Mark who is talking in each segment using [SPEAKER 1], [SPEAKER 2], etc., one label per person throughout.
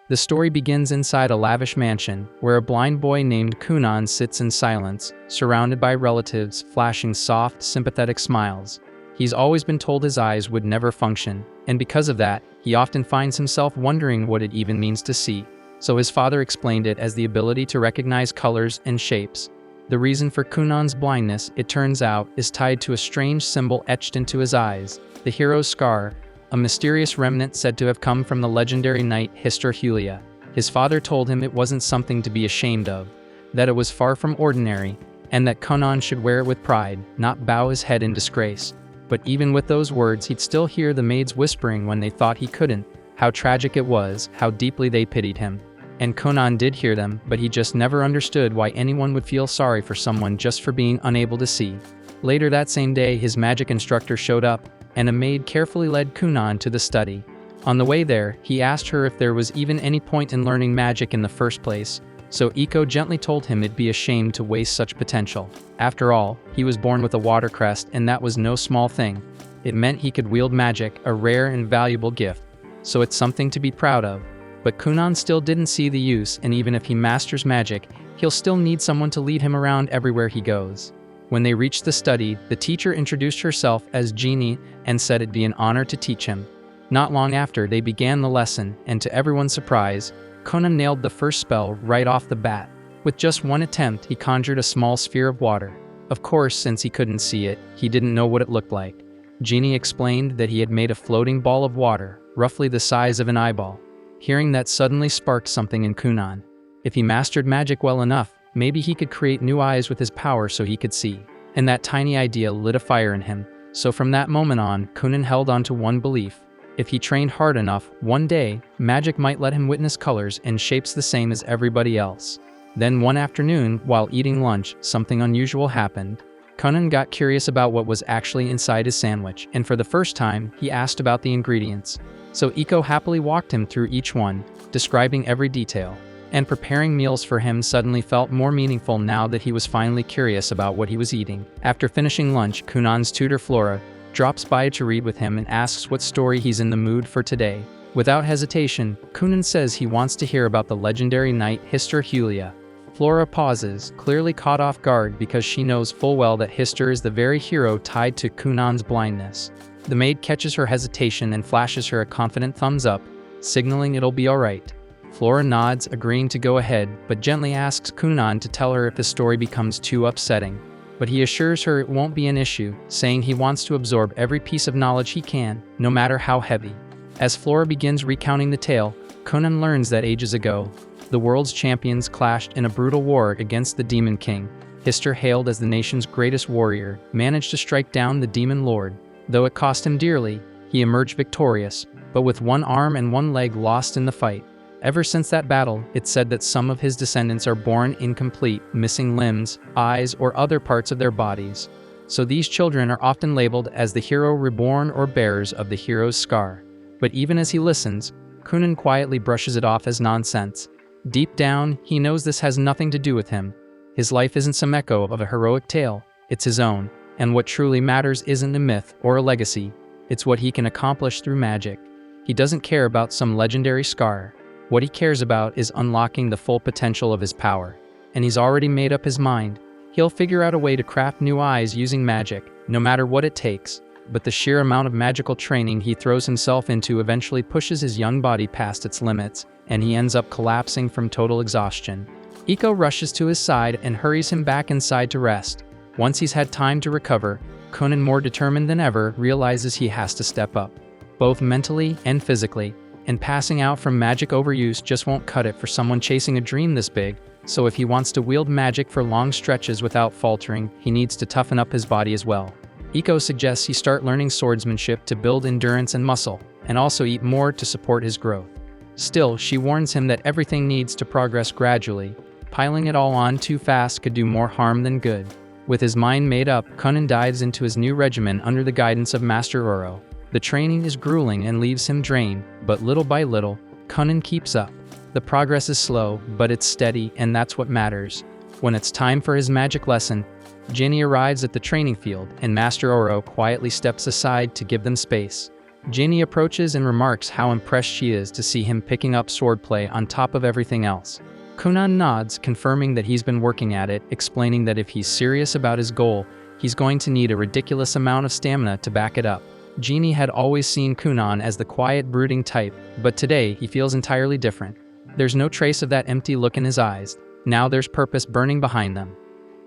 [SPEAKER 1] The story begins inside a lavish mansion, where a blind boy named Kunan sits in silence, surrounded by relatives flashing soft, sympathetic smiles. He's always been told his eyes would never function, and because of that, he often finds himself wondering what it even means to see. So his father explained it as the ability to recognize colors and shapes. The reason for Kunan's blindness, it turns out, is tied to a strange symbol etched into his eyes, the hero's scar, a mysterious remnant said to have come from the legendary knight Hyster-Hulia. His father told him it wasn't something to be ashamed of, that it was far from ordinary, and that Kunan should wear it with pride, not bow his head in disgrace. But even with those words, he'd still hear the maids whispering when they thought he couldn't, how tragic it was, how deeply they pitied him. And Kunan did hear them, but he just never understood why anyone would feel sorry for someone just for being unable to see. Later that same day, his magic instructor showed up, and a maid carefully led Kunan to the study. On the way there, he asked her if there was even any point in learning magic in the first place, so Iko gently told him it'd be a shame to waste such potential. After all, he was born with a water crest, and that was no small thing. It meant he could wield magic, a rare and valuable gift, so it's something to be proud of. But Kunan still didn't see the use, and even if he masters magic, he'll still need someone to lead him around everywhere he goes. When they reached the study, the teacher introduced herself as Genie and said it'd be an honor to teach him. Not long after, they began the lesson, and to everyone's surprise, Kunan nailed the first spell right off the bat. With just one attempt, he conjured a small sphere of water. Of course, since he couldn't see it, he didn't know what it looked like. Genie explained that he had made a floating ball of water, roughly the size of an eyeball. Hearing that suddenly sparked something in Kunan. If he mastered magic well enough, maybe he could create new eyes with his power so he could see. And that tiny idea lit a fire in him. So from that moment on, Kunan held on to one belief. If he trained hard enough, one day, magic might let him witness colors and shapes the same as everybody else. Then one afternoon, while eating lunch, something unusual happened. Kunan got curious about what was actually inside his sandwich, and for the first time, he asked about the ingredients. So Iko happily walked him through each one, describing every detail. And preparing meals for him suddenly felt more meaningful now that he was finally curious about what he was eating. After finishing lunch, Kunan's tutor Flora drops by to read with him and asks what story he's in the mood for today. Without hesitation, Kunan says he wants to hear about the legendary knight Hyster-Hulia. Flora pauses, clearly caught off guard because she knows full well that Hyster is the very hero tied to Kunan's blindness. The maid catches her hesitation and flashes her a confident thumbs up, signaling it'll be alright. Flora nods, agreeing to go ahead, but gently asks Kunan to tell her if the story becomes too upsetting. But he assures her it won't be an issue, saying he wants to absorb every piece of knowledge he can, no matter how heavy. As Flora begins recounting the tale, Kunan learns that ages ago, the world's champions clashed in a brutal war against the Demon King. Hyster, hailed as the nation's greatest warrior, managed to strike down the Demon Lord. Though it cost him dearly, he emerged victorious, but with one arm and one leg lost in the fight. Ever since that battle, it's said that some of his descendants are born incomplete, missing limbs, eyes, or other parts of their bodies. So these children are often labeled as the hero reborn or bearers of the hero's scar. But even as he listens, Kunan quietly brushes it off as nonsense. Deep down, he knows this has nothing to do with him. His life isn't some echo of a heroic tale, it's his own. And what truly matters isn't a myth or a legacy, it's what he can accomplish through magic. He doesn't care about some legendary scar. What he cares about is unlocking the full potential of his power. And he's already made up his mind. He'll figure out a way to craft new eyes using magic, no matter what it takes. But the sheer amount of magical training he throws himself into eventually pushes his young body past its limits, and he ends up collapsing from total exhaustion. Iko rushes to his side and hurries him back inside to rest. Once he's had time to recover, Kunan, more determined than ever, realizes he has to step up, both mentally and physically, and passing out from magic overuse just won't cut it for someone chasing a dream this big. So if he wants to wield magic for long stretches without faltering, he needs to toughen up his body as well. Iko suggests he start learning swordsmanship to build endurance and muscle, and also eat more to support his growth. Still, she warns him that everything needs to progress gradually. Piling it all on too fast could do more harm than good. With his mind made up, Kunan dives into his new regimen under the guidance of Master Oro. The training is grueling and leaves him drained, but little by little, Kunan keeps up. The progress is slow, but it's steady, and that's what matters. When it's time for his magic lesson, Ginny arrives at the training field, and Master Oro quietly steps aside to give them space. Ginny approaches and remarks how impressed she is to see him picking up swordplay on top of everything else. Kunan nods, confirming that he's been working at it, explaining that if he's serious about his goal, he's going to need a ridiculous amount of stamina to back it up. Ginny had always seen Kunan as the quiet, brooding type, but today he feels entirely different. There's no trace of that empty look in his eyes. Now there's purpose burning behind them.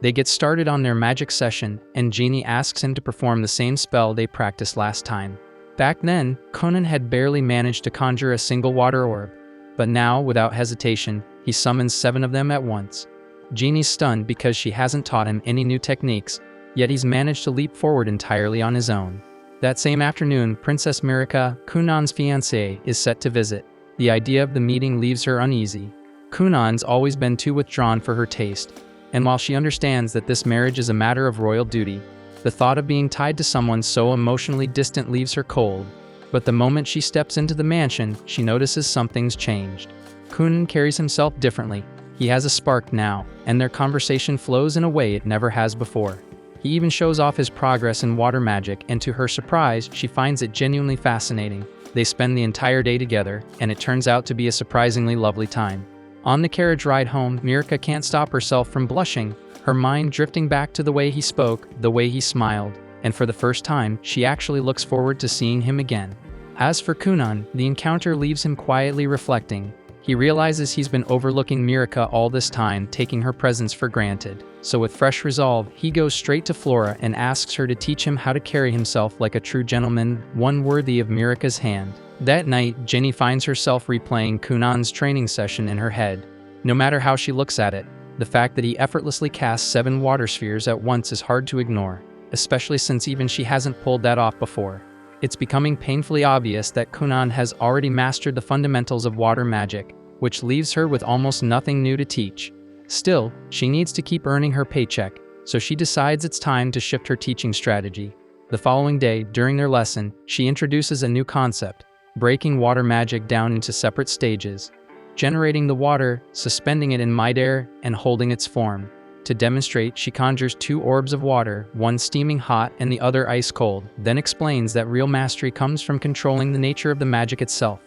[SPEAKER 1] They get started on their magic session, and Ginny asks him to perform the same spell they practiced last time. Back then, Conan had barely managed to conjure a single water orb, but now, without hesitation, he summons 7 of them at once. Ginny's stunned because she hasn't taught him any new techniques, yet he's managed to leap forward entirely on his own. That same afternoon, Princess Mirika, Kunan's fiancée, is set to visit. The idea of the meeting leaves her uneasy. Kunan's always been too withdrawn for her taste, and while she understands that this marriage is a matter of royal duty, the thought of being tied to someone so emotionally distant leaves her cold. But the moment she steps into the mansion, she notices something's changed. Kunan carries himself differently. He has a spark now, and their conversation flows in a way it never has before. He even shows off his progress in water magic, and to her surprise, she finds it genuinely fascinating. They spend the entire day together, and it turns out to be a surprisingly lovely time. On the carriage ride home, Mirika can't stop herself from blushing, her mind drifting back to the way he spoke, the way he smiled, and for the first time, she actually looks forward to seeing him again. As for Kunan, the encounter leaves him quietly reflecting. He realizes he's been overlooking Mirika all this time, taking her presence for granted. So with fresh resolve, he goes straight to Flora and asks her to teach him how to carry himself like a true gentleman, one worthy of Mirika's hand. That night, Ginny finds herself replaying Kunan's training session in her head. No matter how she looks at it, the fact that he effortlessly casts 7 water spheres at once is hard to ignore, especially since even she hasn't pulled that off before. It's becoming painfully obvious that Kunan has already mastered the fundamentals of water magic, which leaves her with almost nothing new to teach. Still, she needs to keep earning her paycheck, so she decides it's time to shift her teaching strategy. The following day, during their lesson, she introduces a new concept, breaking water magic down into separate stages, generating the water, suspending it in midair, and holding its form. To demonstrate, she conjures 2 orbs of water, one steaming hot and the other ice cold, then explains that real mastery comes from controlling the nature of the magic itself.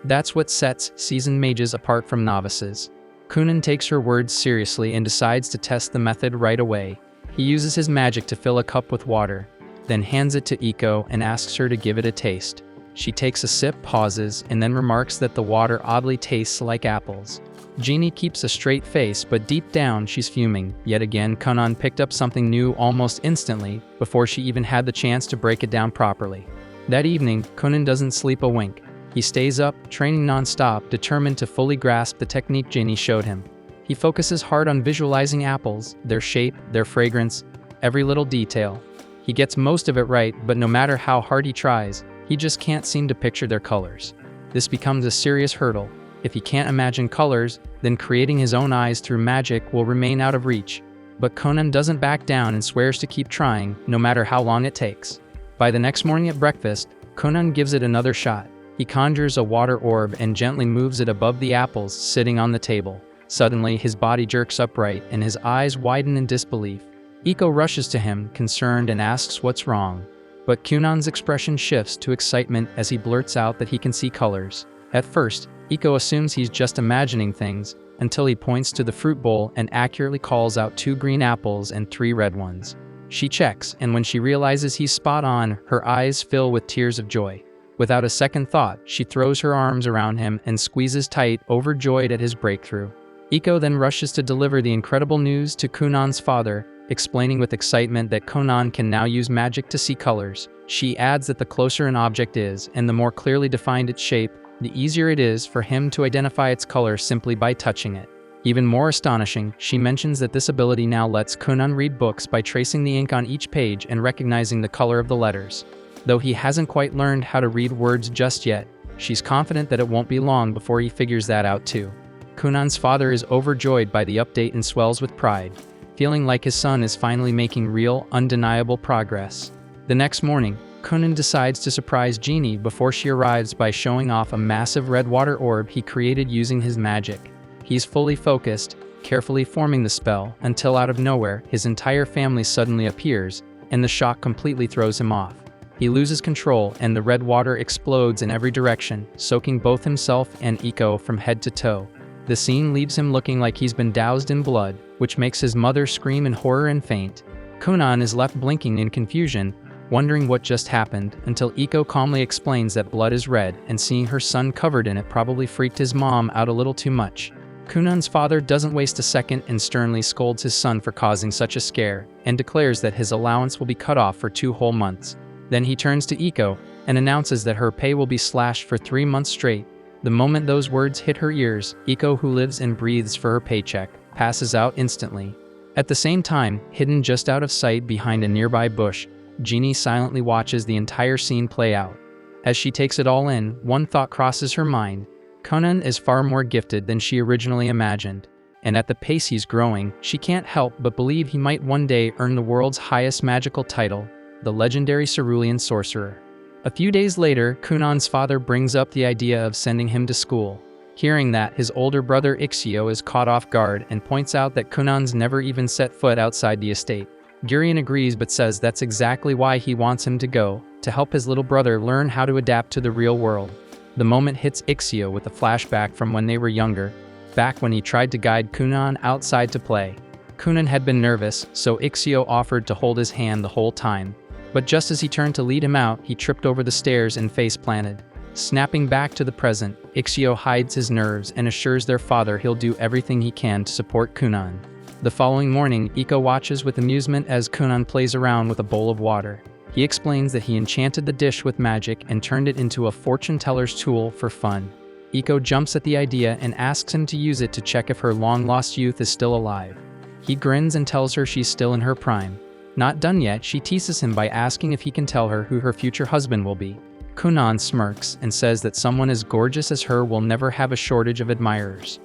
[SPEAKER 1] That's what sets seasoned mages apart from novices. Kunan takes her words seriously and decides to test the method right away. He uses his magic to fill a cup with water, then hands it to Iko and asks her to give it a taste. She takes a sip, pauses, and then remarks that the water oddly tastes like apples. Ginny keeps a straight face, but deep down she's fuming. Yet again, Kunan picked up something new almost instantly, before she even had the chance to break it down properly. That evening, Kunan doesn't sleep a wink. He stays up, training non-stop, determined to fully grasp the technique Ginny showed him. He focuses hard on visualizing apples, their shape, their fragrance, every little detail. He gets most of it right, but no matter how hard he tries, he just can't seem to picture their colors. This becomes a serious hurdle. If he can't imagine colors, then creating his own eyes through magic will remain out of reach. But Kunan doesn't back down and swears to keep trying, no matter how long it takes. By the next morning at breakfast, Kunan gives it another shot. He conjures a water orb and gently moves it above the apples sitting on the table. Suddenly, his body jerks upright and his eyes widen in disbelief. Iko rushes to him, concerned, and asks what's wrong. But Kunan's expression shifts to excitement as he blurts out that he can see colors. At first, Iko assumes he's just imagining things, until he points to the fruit bowl and accurately calls out 2 green apples and 3 red ones. She checks, and when she realizes he's spot on, her eyes fill with tears of joy. Without a second thought, she throws her arms around him and squeezes tight, overjoyed at his breakthrough. Iko then rushes to deliver the incredible news to Kunan's father, explaining with excitement that Kunan can now use magic to see colors. She adds that the closer an object is, and the more clearly defined its shape, the easier it is for him to identify its color simply by touching it. Even more astonishing, she mentions that this ability now lets Kunan read books by tracing the ink on each page and recognizing the color of the letters. Though he hasn't quite learned how to read words just yet, she's confident that it won't be long before he figures that out too. Kunan's father is overjoyed by the update and swells with pride, feeling like his son is finally making real, undeniable progress. The next morning, Kunan decides to surprise Ginny before she arrives by showing off a massive red water orb he created using his magic. He's fully focused, carefully forming the spell, until out of nowhere, his entire family suddenly appears, and the shock completely throws him off. He loses control and the red water explodes in every direction, soaking both himself and Iko from head to toe. The scene leaves him looking like he's been doused in blood, which makes his mother scream in horror and faint. Kunan is left blinking in confusion, wondering what just happened, until Iko calmly explains that blood is red, and seeing her son covered in it probably freaked his mom out a little too much. Kunan's father doesn't waste a second and sternly scolds his son for causing such a scare, and declares that his allowance will be cut off for 2 whole months. Then he turns to Iko and announces that her pay will be slashed for 3 months straight. The moment those words hit her ears, Iko, who lives and breathes for her paycheck, passes out instantly. At the same time, hidden just out of sight behind a nearby bush, Jeannie silently watches the entire scene play out. As she takes it all in, one thought crosses her mind. Kunan is far more gifted than she originally imagined, and at the pace he's growing, she can't help but believe he might one day earn the world's highest magical title, the legendary Cerulean Sorcerer. A few days later, Kunan's father brings up the idea of sending him to school. Hearing that, his older brother Ixio is caught off guard and points out that Kunan's never even set foot outside the estate. Gurion agrees but says that's exactly why he wants him to go, to help his little brother learn how to adapt to the real world. The moment hits Ixio with a flashback from when they were younger, back when he tried to guide Kunan outside to play. Kunan had been nervous, so Ixio offered to hold his hand the whole time. But just as he turned to lead him out, he tripped over the stairs and face-planted. Snapping back to the present, Ixio hides his nerves and assures their father he'll do everything he can to support Kunan. The following morning, Iko watches with amusement as Kunan plays around with a bowl of water. He explains that he enchanted the dish with magic and turned it into a fortune-teller's tool for fun. Iko jumps at the idea and asks him to use it to check if her long-lost youth is still alive. He grins and tells her she's still in her prime. Not done yet, she teases him by asking if he can tell her who her future husband will be. Kunan smirks and says that someone as gorgeous as her will never have a shortage of admirers.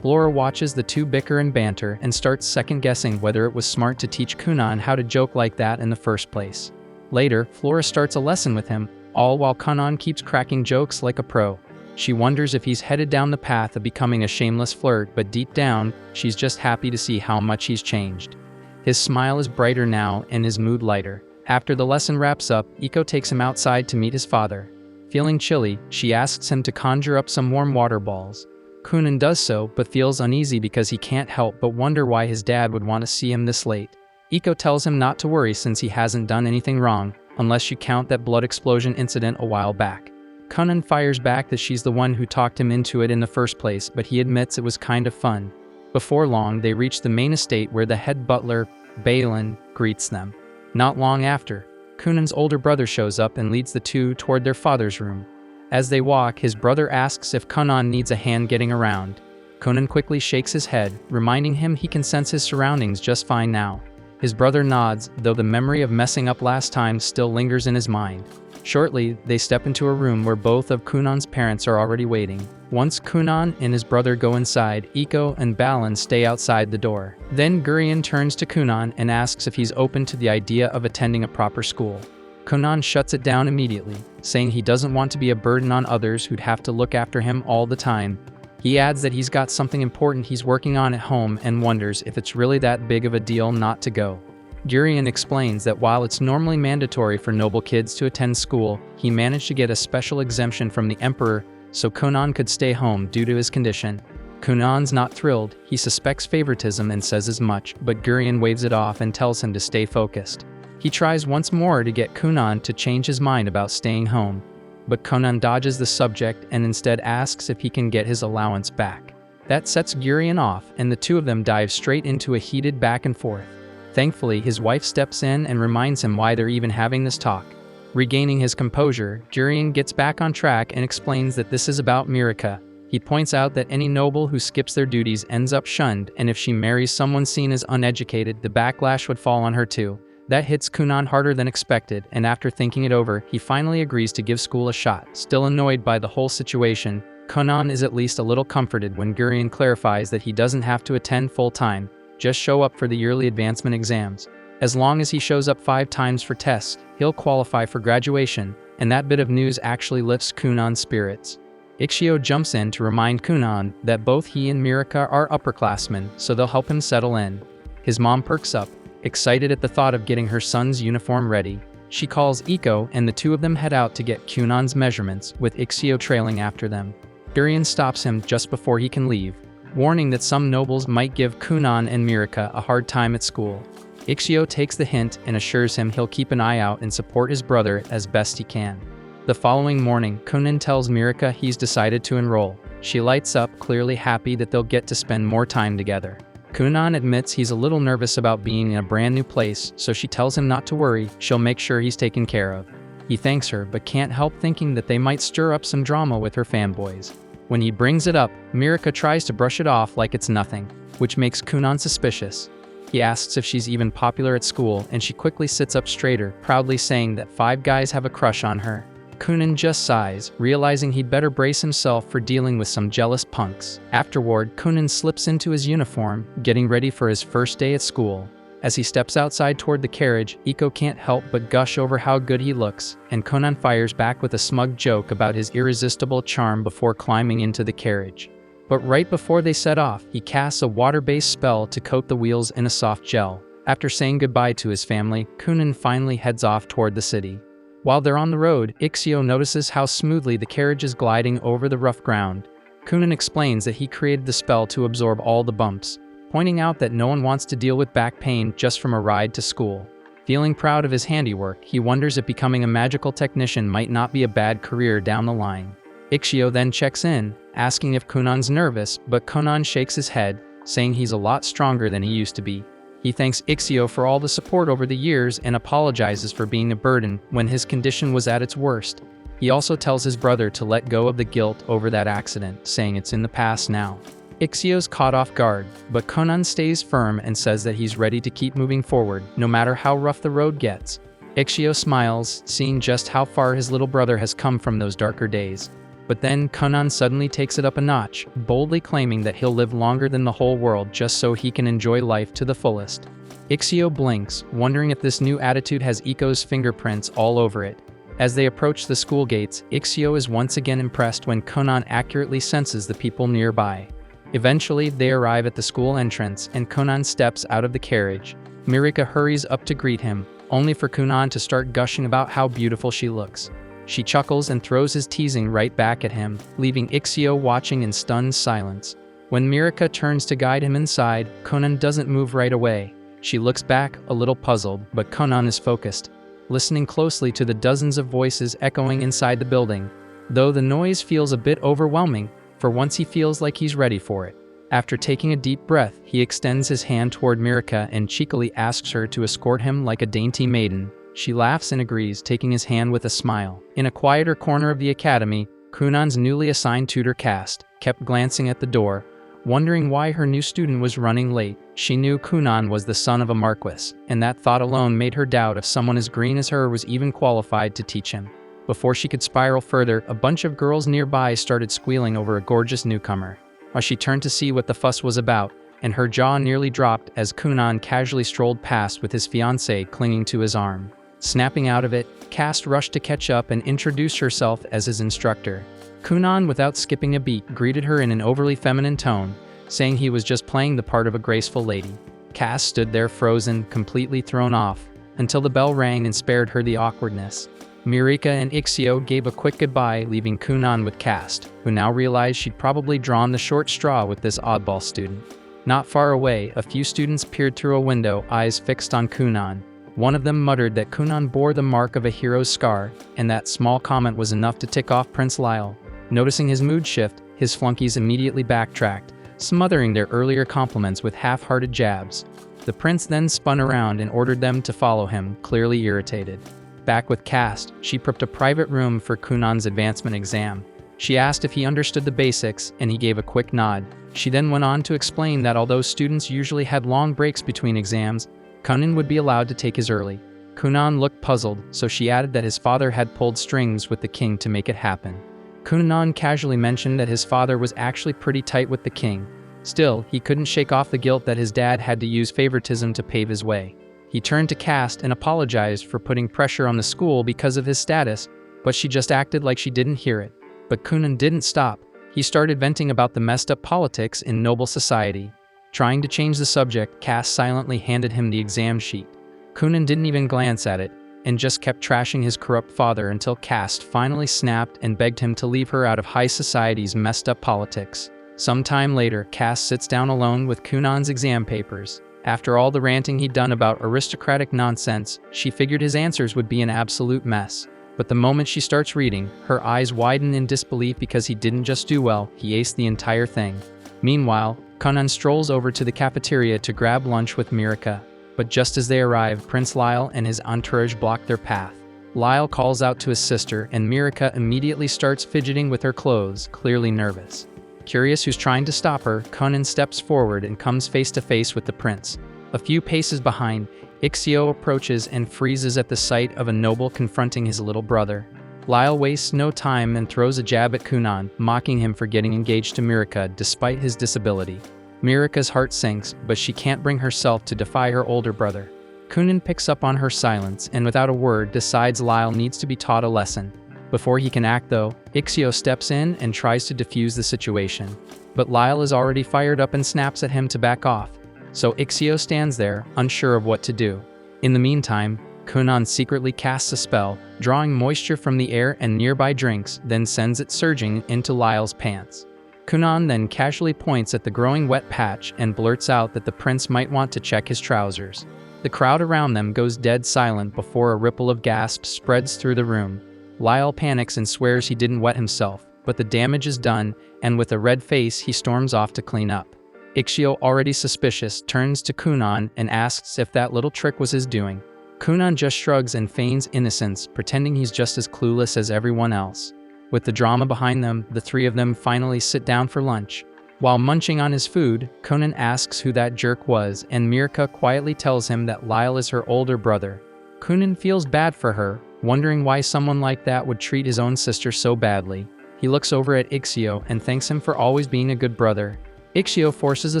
[SPEAKER 1] Flora watches the two bicker and banter and starts second-guessing whether it was smart to teach Kunan how to joke like that in the first place. Later, Flora starts a lesson with him, all while Kunan keeps cracking jokes like a pro. She wonders if he's headed down the path of becoming a shameless flirt, but deep down, she's just happy to see how much he's changed. His smile is brighter now and his mood lighter. After the lesson wraps up, Iko takes him outside to meet his father. Feeling chilly, she asks him to conjure up some warm water balls. Kunan does so, but feels uneasy because he can't help but wonder why his dad would want to see him this late. Iko tells him not to worry since he hasn't done anything wrong, unless you count that blood explosion incident a while back. Kunan fires back that she's the one who talked him into it in the first place, but he admits it was kind of fun. Before long, they reach the main estate where the head butler, Balin, greets them. Not long after, Kunan's older brother shows up and leads the two toward their father's room. As they walk, his brother asks if Kunan needs a hand getting around. Kunan quickly shakes his head, reminding him he can sense his surroundings just fine now. His brother nods, though the memory of messing up last time still lingers in his mind. Shortly, they step into a room where both of Kunan's parents are already waiting. Once Kunan and his brother go inside, Iko and Balin stay outside the door. Then Gurion turns to Kunan and asks if he's open to the idea of attending a proper school. Kunan shuts it down immediately, saying he doesn't want to be a burden on others who'd have to look after him all the time. He adds that he's got something important he's working on at home and wonders if it's really that big of a deal not to go. Gurion explains that while it's normally mandatory for noble kids to attend school, he managed to get a special exemption from the Emperor so Kunan could stay home due to his condition. Kunan's not thrilled, he suspects favoritism and says as much, but Gurion waves it off and tells him to stay focused. He tries once more to get Kunan to change his mind about staying home, but Kunan dodges the subject and instead asks if he can get his allowance back. That sets Gurion off, and the two of them dive straight into a heated back and forth. Thankfully, his wife steps in and reminds him why they're even having this talk. Regaining his composure, Gurion gets back on track and explains that this is about Mirika. He points out that any noble who skips their duties ends up shunned, and if she marries someone seen as uneducated, the backlash would fall on her too. That hits Kunan harder than expected, and after thinking it over, he finally agrees to give school a shot. Still annoyed by the whole situation, Kunan is at least a little comforted when Gurion clarifies that he doesn't have to attend full-time, just show up for the yearly advancement exams. As long as he shows up 5 times for tests, he'll qualify for graduation, and that bit of news actually lifts Kunan's spirits. Ixio jumps in to remind Kunan that both he and Mirika are upperclassmen, so they'll help him settle in. His mom perks up, excited at the thought of getting her son's uniform ready. She calls Iko, and the two of them head out to get Kunan's measurements, with Ixio trailing after them. Urian stops him just before he can leave, warning that some nobles might give Kunan and Mirika a hard time at school. Ixio takes the hint and assures him he'll keep an eye out and support his brother as best he can. The following morning, Kunan tells Mirika he's decided to enroll. She lights up, clearly happy that they'll get to spend more time together. Kunan admits he's a little nervous about being in a brand new place, so she tells him not to worry, she'll make sure he's taken care of. He thanks her but can't help thinking that they might stir up some drama with her fanboys. When he brings it up, Mirika tries to brush it off like it's nothing, which makes Kunan suspicious. He asks if she's even popular at school, and she quickly sits up straighter, proudly saying that 5 guys have a crush on her. Kunan just sighs, realizing he'd better brace himself for dealing with some jealous punks. Afterward, Kunan slips into his uniform, getting ready for his first day at school. As he steps outside toward the carriage, Iko can't help but gush over how good he looks, and Kunan fires back with a smug joke about his irresistible charm before climbing into the carriage. But right before they set off, he casts a water-based spell to coat the wheels in a soft gel. After saying goodbye to his family, Kunan finally heads off toward the city. While they're on the road, Ixio notices how smoothly the carriage is gliding over the rough ground. Kunan explains that he created the spell to absorb all the bumps, pointing out that no one wants to deal with back pain just from a ride to school. Feeling proud of his handiwork, he wonders if becoming a magical technician might not be a bad career down the line. Ixio then checks in, asking if Kunan's nervous, but Kunan shakes his head, saying he's a lot stronger than he used to be. He thanks Ixio for all the support over the years and apologizes for being a burden when his condition was at its worst. He also tells his brother to let go of the guilt over that accident, saying it's in the past now. Ixio's caught off guard, but Kunan stays firm and says that he's ready to keep moving forward, no matter how rough the road gets. Ixio smiles, seeing just how far his little brother has come from those darker days. But then Kunan suddenly takes it up a notch, boldly claiming that he'll live longer than the whole world just so he can enjoy life to the fullest. Ixio blinks, wondering if this new attitude has Iko's fingerprints all over it. As they approach the school gates, Ixio is once again impressed when Kunan accurately senses the people nearby. Eventually, they arrive at the school entrance, and Kunan steps out of the carriage. Mirika hurries up to greet him, only for Kunan to start gushing about how beautiful she looks. She chuckles and throws his teasing right back at him, leaving Ixio watching in stunned silence. When Mirika turns to guide him inside, Kunan doesn't move right away. She looks back, a little puzzled, but Kunan is focused, listening closely to the dozens of voices echoing inside the building. Though the noise feels a bit overwhelming, for once he feels like he's ready for it. After taking a deep breath, he extends his hand toward Mirika and cheekily asks her to escort him like a dainty maiden. She laughs and agrees, taking his hand with a smile. In a quieter corner of the academy, Kunan's newly assigned tutor Cast kept glancing at the door, wondering why her new student was running late. She knew Kunan was the son of a marquis, and that thought alone made her doubt if someone as green as her was even qualified to teach him. Before she could spiral further, a bunch of girls nearby started squealing over a gorgeous newcomer. While she turned to see what the fuss was about, and her jaw nearly dropped as Kunan casually strolled past with his fiancée clinging to his arm. Snapping out of it, Cast rushed to catch up and introduce herself as his instructor. Kunan, without skipping a beat, greeted her in an overly feminine tone, saying he was just playing the part of a graceful lady. Cast stood there frozen, completely thrown off, until the bell rang and spared her the awkwardness. Mirika and Ixio gave a quick goodbye, leaving Kunan with Cast, who now realized she'd probably drawn the short straw with this oddball student. Not far away, a few students peered through a window, eyes fixed on Kunan. One of them muttered that Kunan bore the mark of a hero's scar, and that small comment was enough to tick off Prince Lyle. Noticing his mood shift, his flunkies immediately backtracked, smothering their earlier compliments with half-hearted jabs. The prince then spun around and ordered them to follow him, clearly irritated. Back with Cast, she prepped a private room for Kunan's advancement exam. She asked if he understood the basics, and he gave a quick nod. She then went on to explain that although students usually had long breaks between exams, Kunan would be allowed to take his early. Kunan looked puzzled, so she added that his father had pulled strings with the king to make it happen. Kunan casually mentioned that his father was actually pretty tight with the king. Still, he couldn't shake off the guilt that his dad had to use favoritism to pave his way. He turned to Cast and apologized for putting pressure on the school because of his status, but she just acted like she didn't hear it. But Kunan didn't stop. He started venting about the messed up politics in noble society. Trying to change the subject, Cast silently handed him the exam sheet. Kunan didn't even glance at it. and just kept trashing his corrupt father until Caste finally snapped and begged him to leave her out of high society's messed up politics. Sometime later, Caste sits down alone with Kunan's exam papers. After all the ranting he'd done about aristocratic nonsense, she figured his answers would be an absolute mess. But the moment she starts reading, her eyes widen in disbelief because he didn't just do well, he aced the entire thing. Meanwhile, Kunan strolls over to the cafeteria to grab lunch with Mirika. But just as they arrive, Prince Lyle and his entourage block their path. Lyle calls out to his sister, and Mirika immediately starts fidgeting with her clothes, clearly nervous. Curious who's trying to stop her, Kunan steps forward and comes face to face with the prince. A few paces behind, Ixio approaches and freezes at the sight of a noble confronting his little brother. Lyle wastes no time and throws a jab at Kunan, mocking him for getting engaged to Mirika despite his disability. Mirika's heart sinks, but she can't bring herself to defy her older brother. Kunan picks up on her silence and without a word decides Lyle needs to be taught a lesson. Before he can act though, Ixio steps in and tries to defuse the situation. But Lyle is already fired up and snaps at him to back off. So Ixio stands there, unsure of what to do. In the meantime, Kunan secretly casts a spell, drawing moisture from the air and nearby drinks, then sends it surging into Lyle's pants. Kunan then casually points at the growing wet patch and blurts out that the prince might want to check his trousers. The crowd around them goes dead silent before a ripple of gasps spreads through the room. Lyle panics and swears he didn't wet himself, but the damage is done, and with a red face he storms off to clean up. Ixio, already suspicious, turns to Kunan and asks if that little trick was his doing. Kunan just shrugs and feigns innocence, pretending he's just as clueless as everyone else. With the drama behind them, the three of them finally sit down for lunch. While munching on his food, Kunan asks who that jerk was, and Mirika quietly tells him that Lyle is her older brother. Kunan feels bad for her, wondering why someone like that would treat his own sister so badly. He looks over at Ixio and thanks him for always being a good brother. Ixio forces a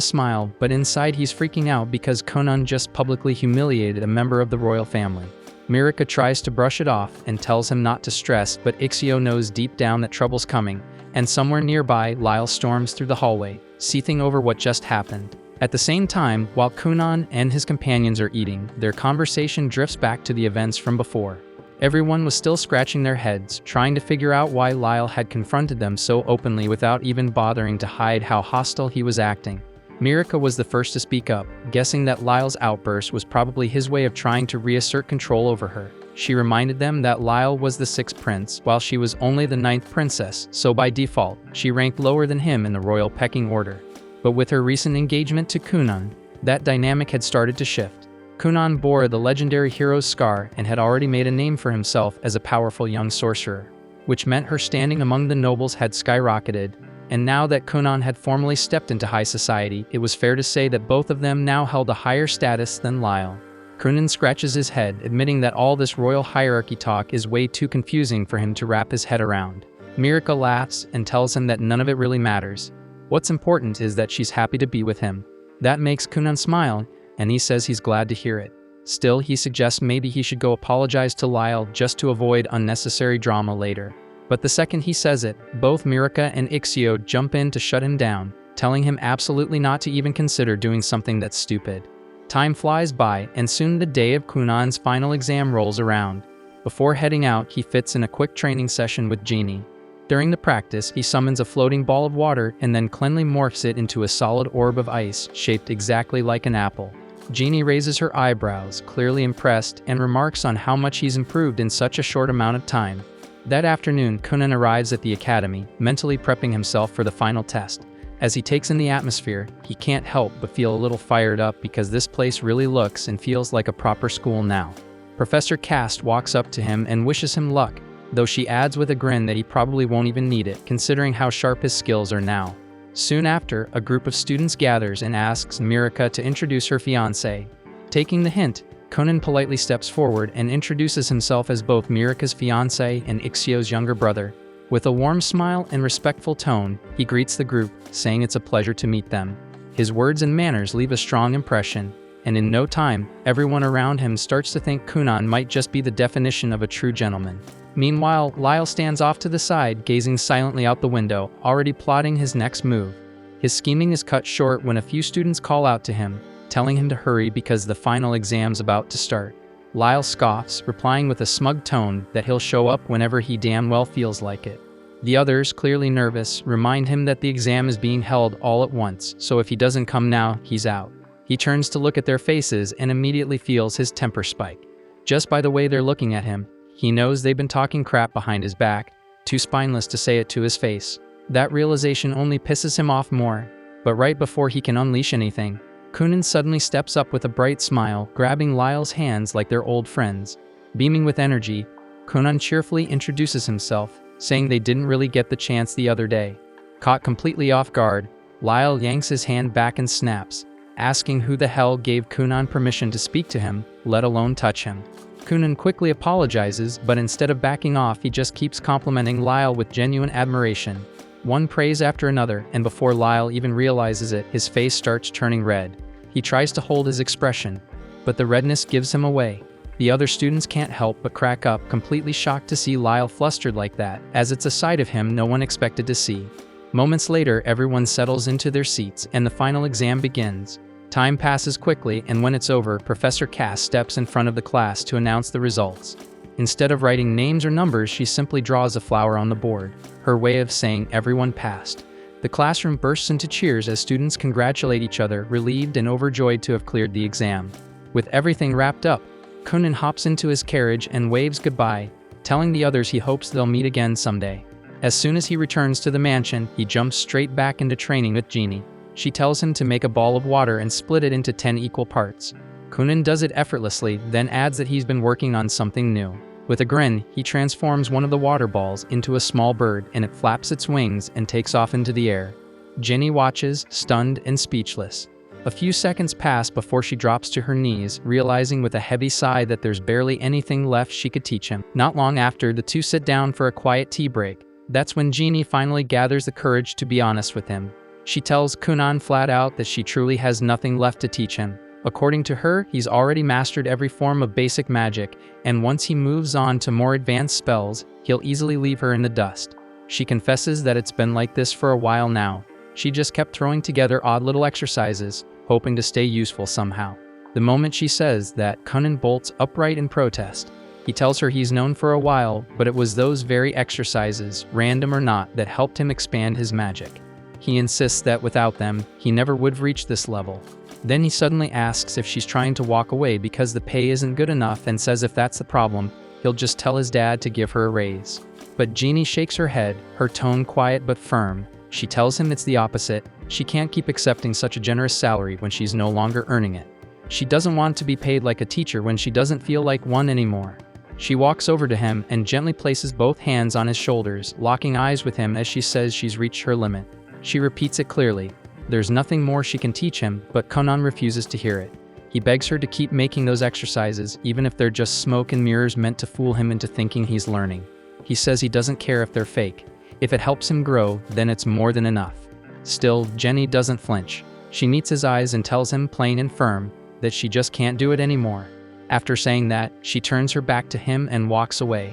[SPEAKER 1] smile, but inside he's freaking out because Kunan just publicly humiliated a member of the royal family. Mirika tries to brush it off and tells him not to stress, but Ixio knows deep down that trouble's coming, and somewhere nearby, Lyle storms through the hallway, seething over what just happened. At the same time, while Kunan and his companions are eating, their conversation drifts back to the events from before. Everyone was still scratching their heads, trying to figure out why Lyle had confronted them so openly without even bothering to hide how hostile he was acting. Mirika was the first to speak up, guessing that Lyle's outburst was probably his way of trying to reassert control over her. She reminded them that Lyle was the 6th prince, while she was only the 9th princess, so by default, she ranked lower than him in the royal pecking order. But with her recent engagement to Kunan, that dynamic had started to shift. Kunan bore the legendary hero's scar and had already made a name for himself as a powerful young sorcerer, which meant her standing among the nobles had skyrocketed, and now that Kunan had formally stepped into high society, it was fair to say that both of them now held a higher status than Lyle. Kunan scratches his head, admitting that all this royal hierarchy talk is way too confusing for him to wrap his head around. Mirika laughs and tells him that none of it really matters. What's important is that she's happy to be with him. That makes Kunan smile, and he says he's glad to hear it. Still, he suggests maybe he should go apologize to Lyle just to avoid unnecessary drama later. But the second he says it, both Mirika and Ixio jump in to shut him down, telling him absolutely not to even consider doing something that's stupid. Time flies by, and soon the day of Kunan's final exam rolls around. Before heading out, he fits in a quick training session with Genie. During the practice, he summons a floating ball of water and then cleanly morphs it into a solid orb of ice, shaped exactly like an apple. Genie raises her eyebrows, clearly impressed, and remarks on how much he's improved in such a short amount of time. That afternoon, Kunan arrives at the academy, mentally prepping himself for the final test. As he takes in the atmosphere, he can't help but feel a little fired up because this place really looks and feels like a proper school now. Professor Cast walks up to him and wishes him luck, though she adds with a grin that he probably won't even need it, considering how sharp his skills are now. Soon after, a group of students gathers and asks Mirika to introduce her fiancé. Taking the hint, Kunan politely steps forward and introduces himself as both Mirika's fiancé and Ixio's younger brother. With a warm smile and respectful tone, he greets the group, saying it's a pleasure to meet them. His words and manners leave a strong impression, and in no time, everyone around him starts to think Kunan might just be the definition of a true gentleman. Meanwhile, Lyle stands off to the side, gazing silently out the window, already plotting his next move. His scheming is cut short when a few students call out to him, telling him to hurry because the final exam's about to start. Lyle scoffs, replying with a smug tone that he'll show up whenever he damn well feels like it. The others, clearly nervous, remind him that the exam is being held all at once, so if he doesn't come now, he's out. He turns to look at their faces and immediately feels his temper spike. Just by the way they're looking at him, he knows they've been talking crap behind his back, too spineless to say it to his face. That realization only pisses him off more. But right before he can unleash anything, Kunan suddenly steps up with a bright smile, grabbing Lyle's hands like they're old friends. Beaming with energy, Kunan cheerfully introduces himself, saying they didn't really get the chance the other day. Caught completely off guard, Lyle yanks his hand back and snaps, asking who the hell gave Kunan permission to speak to him, let alone touch him. Kunan quickly apologizes, but instead of backing off, he just keeps complimenting Lyle with genuine admiration. One praise after another, and before Lyle even realizes it, his face starts turning red. He tries to hold his expression, but the redness gives him away. The other students can't help but crack up, completely shocked to see Lyle flustered like that, as it's a side of him no one expected to see. Moments later, everyone settles into their seats, and the final exam begins. Time passes quickly, and when it's over, Professor Cass steps in front of the class to announce the results. Instead of writing names or numbers, she simply draws a flower on the board, her way of saying everyone passed. The classroom bursts into cheers as students congratulate each other, relieved and overjoyed to have cleared the exam. With everything wrapped up, Kunan hops into his carriage and waves goodbye, telling the others he hopes they'll meet again someday. As soon as he returns to the mansion, he jumps straight back into training with Jeannie. She tells him to make a ball of water and split it into 10 equal parts. Kunan does it effortlessly, then adds that he's been working on something new. With a grin, he transforms one of the water balls into a small bird, and it flaps its wings and takes off into the air. Jenny watches, stunned and speechless. A few seconds pass before she drops to her knees, realizing with a heavy sigh that there's barely anything left she could teach him. Not long after, the two sit down for a quiet tea break. That's when Jeannie finally gathers the courage to be honest with him. She tells Kunan flat out that she truly has nothing left to teach him. According to her, he's already mastered every form of basic magic, and once he moves on to more advanced spells, he'll easily leave her in the dust. She confesses that it's been like this for a while now. She just kept throwing together odd little exercises, hoping to stay useful somehow. The moment she says that, Kunan bolts upright in protest. He tells her he's known for a while, but it was those very exercises, random or not, that helped him expand his magic. He insists that without them, he never would have reached this level. Then he suddenly asks if she's trying to walk away because the pay isn't good enough, and says if that's the problem, he'll just tell his dad to give her a raise. But Jeannie shakes her head, her tone quiet but firm. She tells him it's the opposite. She can't keep accepting such a generous salary when she's no longer earning it. She doesn't want to be paid like a teacher when she doesn't feel like one anymore. She walks over to him and gently places both hands on his shoulders, locking eyes with him as she says she's reached her limit. She repeats it clearly. There's nothing more she can teach him, but Kunan refuses to hear it. He begs her to keep making those exercises, even if they're just smoke and mirrors meant to fool him into thinking he's learning. He says he doesn't care if they're fake. If it helps him grow, then it's more than enough. Still, Jenny doesn't flinch. She meets his eyes and tells him plain and firm that she just can't do it anymore. After saying that, she turns her back to him and walks away.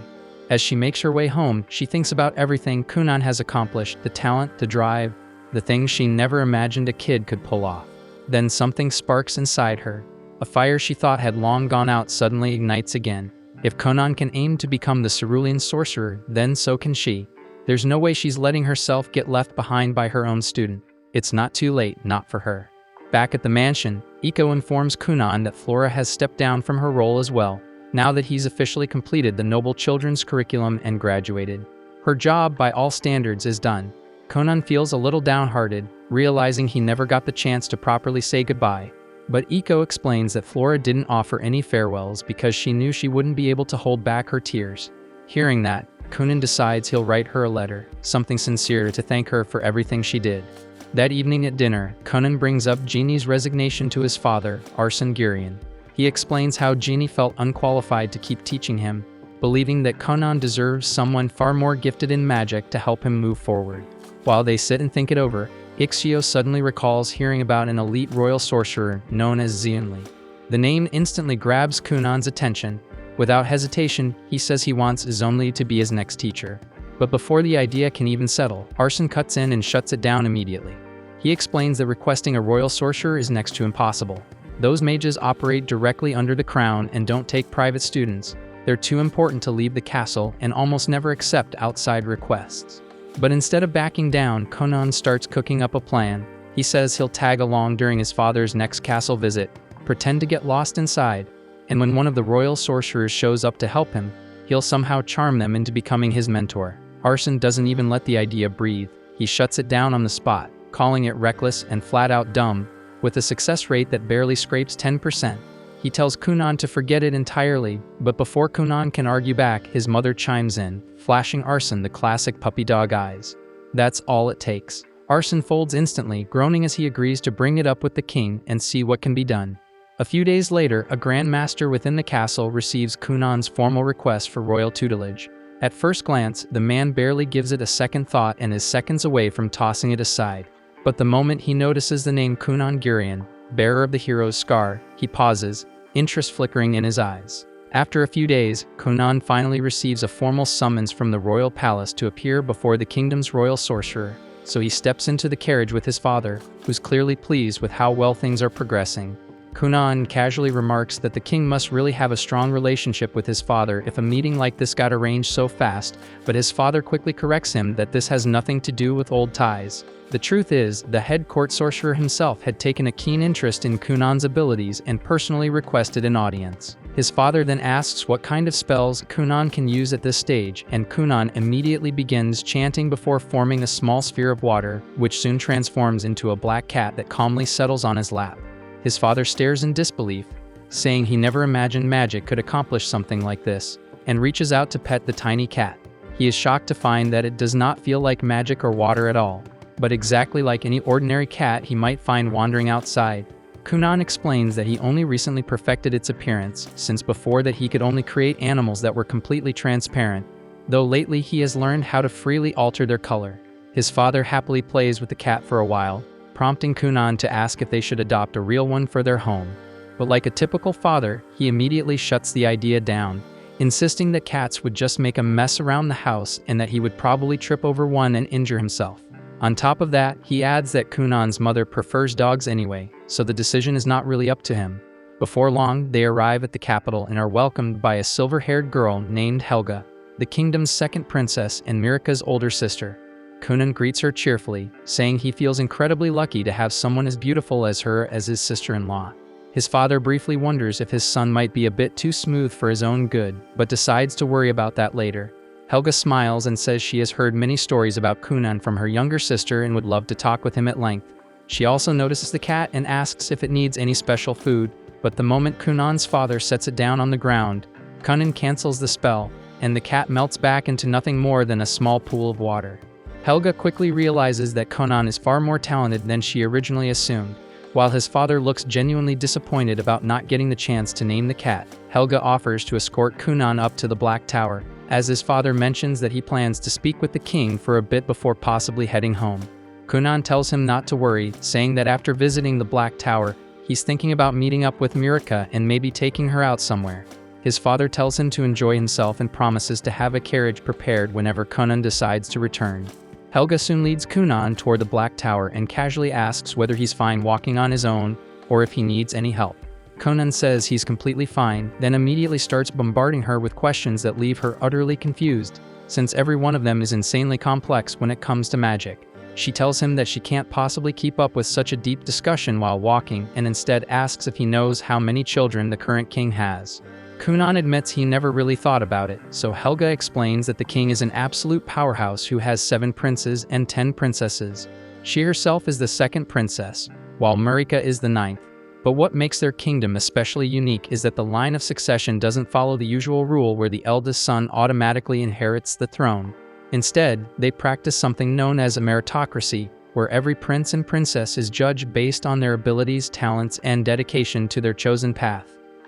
[SPEAKER 1] As she makes her way home, she thinks about everything Kunan has accomplished, the talent, the drive, the things she never imagined a kid could pull off. Then something sparks inside her. A fire she thought had long gone out suddenly ignites again. If Kunan can aim to become the cerulean sorcerer, then so can she. There's no way she's letting herself get left behind by her own student. It's not too late, not for her. Back at the mansion, Iko informs Kunan that Flora has stepped down from her role as well, now that he's officially completed the Noble Children's curriculum and graduated. Her job, by all standards, is done. Kunan feels a little downhearted, realizing he never got the chance to properly say goodbye. But Iko explains that Flora didn't offer any farewells because she knew she wouldn't be able to hold back her tears. Hearing that, Kunan decides he'll write her a letter, something sincere to thank her for everything she did. That evening at dinner, Kunan brings up Jeannie's resignation to his father, Arsene Girion. He explains how Jeannie felt unqualified to keep teaching him, believing that Kunan deserves someone far more gifted in magic to help him move forward. While they sit and think it over, Ixio suddenly recalls hearing about an elite royal sorcerer known as Zionli. The name instantly grabs Kunan's attention. Without hesitation, he says he wants Zionli to be his next teacher. But before the idea can even settle, Arsene cuts in and shuts it down immediately. He explains that requesting a royal sorcerer is next to impossible. Those mages operate directly under the crown and don't take private students. They're too important to leave the castle and almost never accept outside requests. But instead of backing down, Conan starts cooking up a plan. He says he'll tag along during his father's next castle visit, pretend to get lost inside, and when one of the royal sorcerers shows up to help him, he'll somehow charm them into becoming his mentor. Arsene doesn't even let the idea breathe. He shuts it down on the spot, calling it reckless and flat-out dumb, with a success rate that barely scrapes 10%. He tells Conan to forget it entirely, but before Conan can argue back, his mother chimes in, flashing Arsene the classic puppy dog eyes. That's all it takes. Arsene folds instantly, groaning as he agrees to bring it up with the king and see what can be done. A few days later, a Grand Master within the castle receives Cunan's formal request for royal tutelage. At first glance, the man barely gives it a second thought and is seconds away from tossing it aside. But the moment he notices the name Cunan Gurion, bearer of the hero's scar, he pauses, interest flickering in his eyes. After a few days, Conan finally receives a formal summons from the royal palace to appear before the kingdom's royal sorcerer, so he steps into the carriage with his father, who's clearly pleased with how well things are progressing. Conan casually remarks that the king must really have a strong relationship with his father if a meeting like this got arranged so fast, but his father quickly corrects him that this has nothing to do with old ties. The truth is, the head court sorcerer himself had taken a keen interest in Cunan's abilities and personally requested an audience. His father then asks what kind of spells Cunan can use at this stage, and Cunan immediately begins chanting before forming a small sphere of water, which soon transforms into a black cat that calmly settles on his lap. His father stares in disbelief, saying he never imagined magic could accomplish something like this, and reaches out to pet the tiny cat. He is shocked to find that it does not feel like magic or water at all, but exactly like any ordinary cat he might find wandering outside. Cunan explains that he only recently perfected its appearance, since before that he could only create animals that were completely transparent, though lately he has learned how to freely alter their color. His father happily plays with the cat for a while, prompting Cunan to ask if they should adopt a real one for their home. But like a typical father, he immediately shuts the idea down, insisting that cats would just make a mess around the house and that he would probably trip over one and injure himself. On top of that, he adds that Cunan's mother prefers dogs anyway, so the decision is not really up to him. Before long, they arrive at the capital and are welcomed by a silver-haired girl named Helga, the kingdom's second princess and Mirika's older sister. Cunan greets her cheerfully, saying he feels incredibly lucky to have someone as beautiful as her as his sister-in-law. His father briefly wonders if his son might be a bit too smooth for his own good, but decides to worry about that later. Helga smiles and says she has heard many stories about Cunan from her younger sister and would love to talk with him at length. She also notices the cat and asks if it needs any special food, but the moment Cunan's father sets it down on the ground, Cunan cancels the spell, and the cat melts back into nothing more than a small pool of water. Helga quickly realizes that Conan is far more talented than she originally assumed. While his father looks genuinely disappointed about not getting the chance to name the cat, Helga offers to escort Cunan up to the Black Tower, as his father mentions that he plans to speak with the king for a bit before possibly heading home. Cunan tells him not to worry, saying that after visiting the Black Tower, he's thinking about meeting up with Mirika and maybe taking her out somewhere. His father tells him to enjoy himself and promises to have a carriage prepared whenever Cunan decides to return. Helga soon leads Cunan toward the Black Tower and casually asks whether he's fine walking on his own or if he needs any help. Conan says he's completely fine, then immediately starts bombarding her with questions that leave her utterly confused, since every one of them is insanely complex when it comes to magic. She tells him that she can't possibly keep up with such a deep discussion while walking and instead asks if he knows how many children the current king has. Cunan admits he never really thought about it, so Helga explains that the king is an absolute powerhouse who has 7 princes and 10 princesses. She herself is the second princess, while Marika is the 9th. But what makes their kingdom especially unique is that the line of succession doesn't follow the usual rule where the eldest son automatically inherits the throne. Instead, they practice something known as a meritocracy, where every prince and princess is judged based on their abilities, talents, and dedication to their chosen path.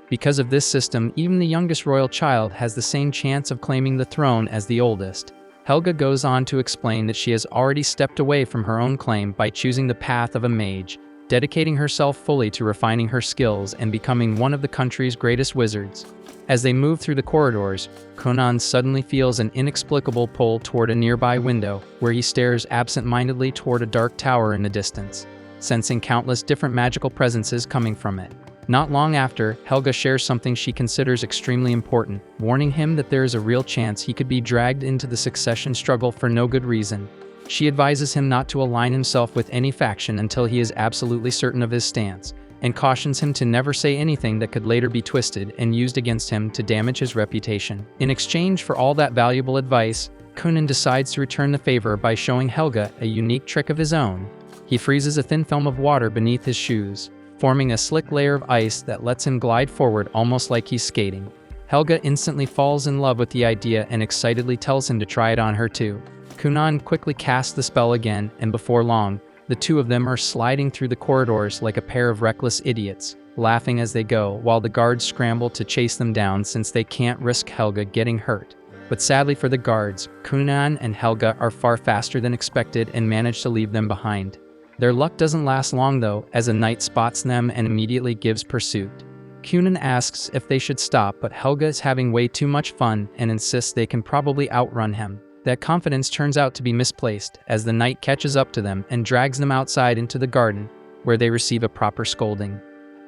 [SPEAKER 1] Because of this system, even the youngest royal child has the same chance of claiming the throne as the oldest. Helga goes on to explain that she has already stepped away from her own claim by choosing the path of a mage, dedicating herself fully to refining her skills and becoming one of the country's greatest wizards. As they move through the corridors, Conan suddenly feels an inexplicable pull toward a nearby window, where he stares absent-mindedly toward a dark tower in the distance, sensing countless different magical presences coming from it. Not long after, Helga shares something she considers extremely important, warning him that there is a real chance he could be dragged into the succession struggle for no good reason. She advises him not to align himself with any faction until he is absolutely certain of his stance, and cautions him to never say anything that could later be twisted and used against him to damage his reputation. In exchange for all that valuable advice, Kunan decides to return the favor by showing Helga a unique trick of his own. He freezes a thin film of water beneath his shoes, forming a slick layer of ice that lets him glide forward almost like he's skating. Helga instantly falls in love with the idea and excitedly tells him to try it on her too. Kunan quickly casts the spell again, and before long, the two of them are sliding through the corridors like a pair of reckless idiots, laughing as they go, while the guards scramble to chase them down since they can't risk Helga getting hurt. But sadly for the guards, Kunan and Helga are far faster than expected and manage to leave them behind. Their luck doesn't last long though, as a knight spots them and immediately gives pursuit. Kunan asks if they should stop, but Helga is having way too much fun and insists they can probably outrun him. That confidence turns out to be misplaced, as the knight catches up to them and drags them outside into the garden, where they receive a proper scolding.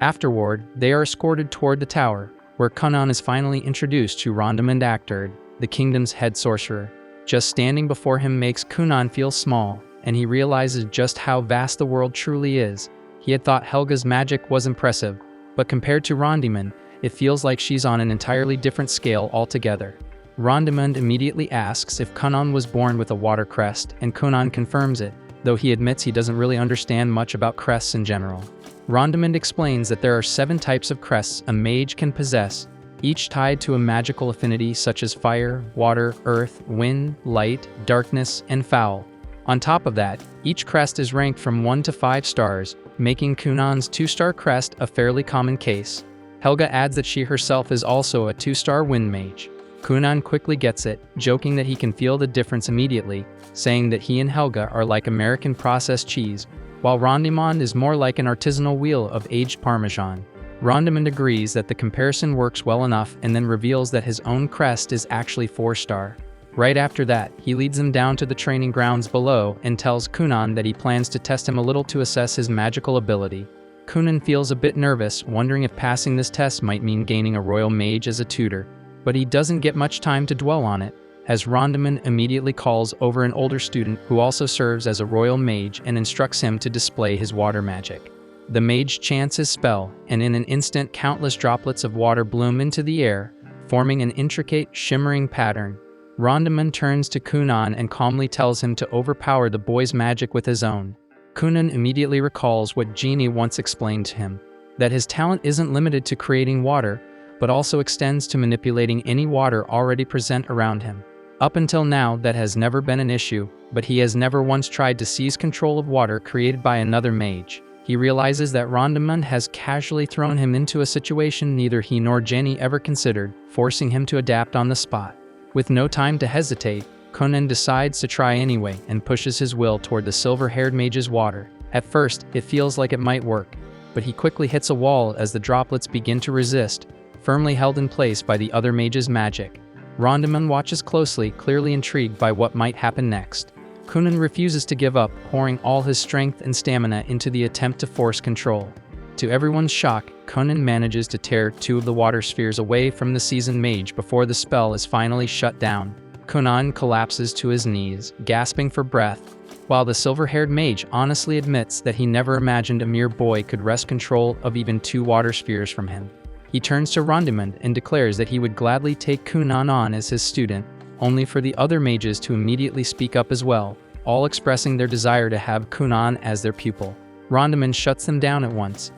[SPEAKER 1] Afterward, they are escorted toward the tower, where Kunan is finally introduced to Rondamund Actard, the kingdom's head sorcerer. Just standing before him makes Kunan feel small, and he realizes just how vast the world truly is. He had thought Helga's magic was impressive, but compared to Rondamund, it feels like she's on an entirely different scale altogether. Rondamund immediately asks if Kunan was born with a water crest, and Kunan confirms it, though he admits he doesn't really understand much about crests in general. Rondamund explains that there are 7 types of crests a mage can possess, each tied to a magical affinity such as fire, water, earth, wind, light, darkness, and foul. On top of that, each crest is ranked from 1 to 5 stars, making Kunan's 2-star crest a fairly common case. Helga adds that she herself is also a 2-star wind mage. Kunan quickly gets it, joking that he can feel the difference immediately, saying that he and Helga are like American processed cheese, while Rondamund is more like an artisanal wheel of aged Parmesan. Rondamund agrees that the comparison works well enough and then reveals that his own crest is actually 4-star. Right after that, he leads them down to the training grounds below and tells Kunan that he plans to test him a little to assess his magical ability. Kunan feels a bit nervous, wondering if passing this test might mean gaining a royal mage as a tutor, but he doesn't get much time to dwell on it, as Rondamund immediately calls over an older student who also serves as a royal mage and instructs him to display his water magic. The mage chants his spell, and in an instant countless droplets of water bloom into the air, forming an intricate, shimmering pattern. Rondamund turns to Kunan and calmly tells him to overpower the boy's magic with his own. Kunan immediately recalls what Genie once explained to him, that his talent isn't limited to creating water, but also extends to manipulating any water already present around him. Up until now, that has never been an issue, but he has never once tried to seize control of water created by another mage. He realizes that Rondamund has casually thrown him into a situation neither he nor Jenny ever considered, forcing him to adapt on the spot. With no time to hesitate, Kunan decides to try anyway and pushes his will toward the silver-haired mage's water. At first, it feels like it might work, but he quickly hits a wall as the droplets begin to resist, firmly held in place by the other mage's magic. Rondamund watches closely, clearly intrigued by what might happen next. Kunan refuses to give up, pouring all his strength and stamina into the attempt to force control. To everyone's shock, Kunan manages to tear 2 of the water spheres away from the seasoned mage before the spell is finally shut down. Kunan collapses to his knees, gasping for breath, while the silver-haired mage honestly admits that he never imagined a mere boy could wrest control of even 2 water spheres from him. He turns to Rondamund and declares that he would gladly take Kunan on as his student, only for the other mages to immediately speak up as well, all expressing their desire to have Kunan as their pupil. Rondamund shuts them down at once,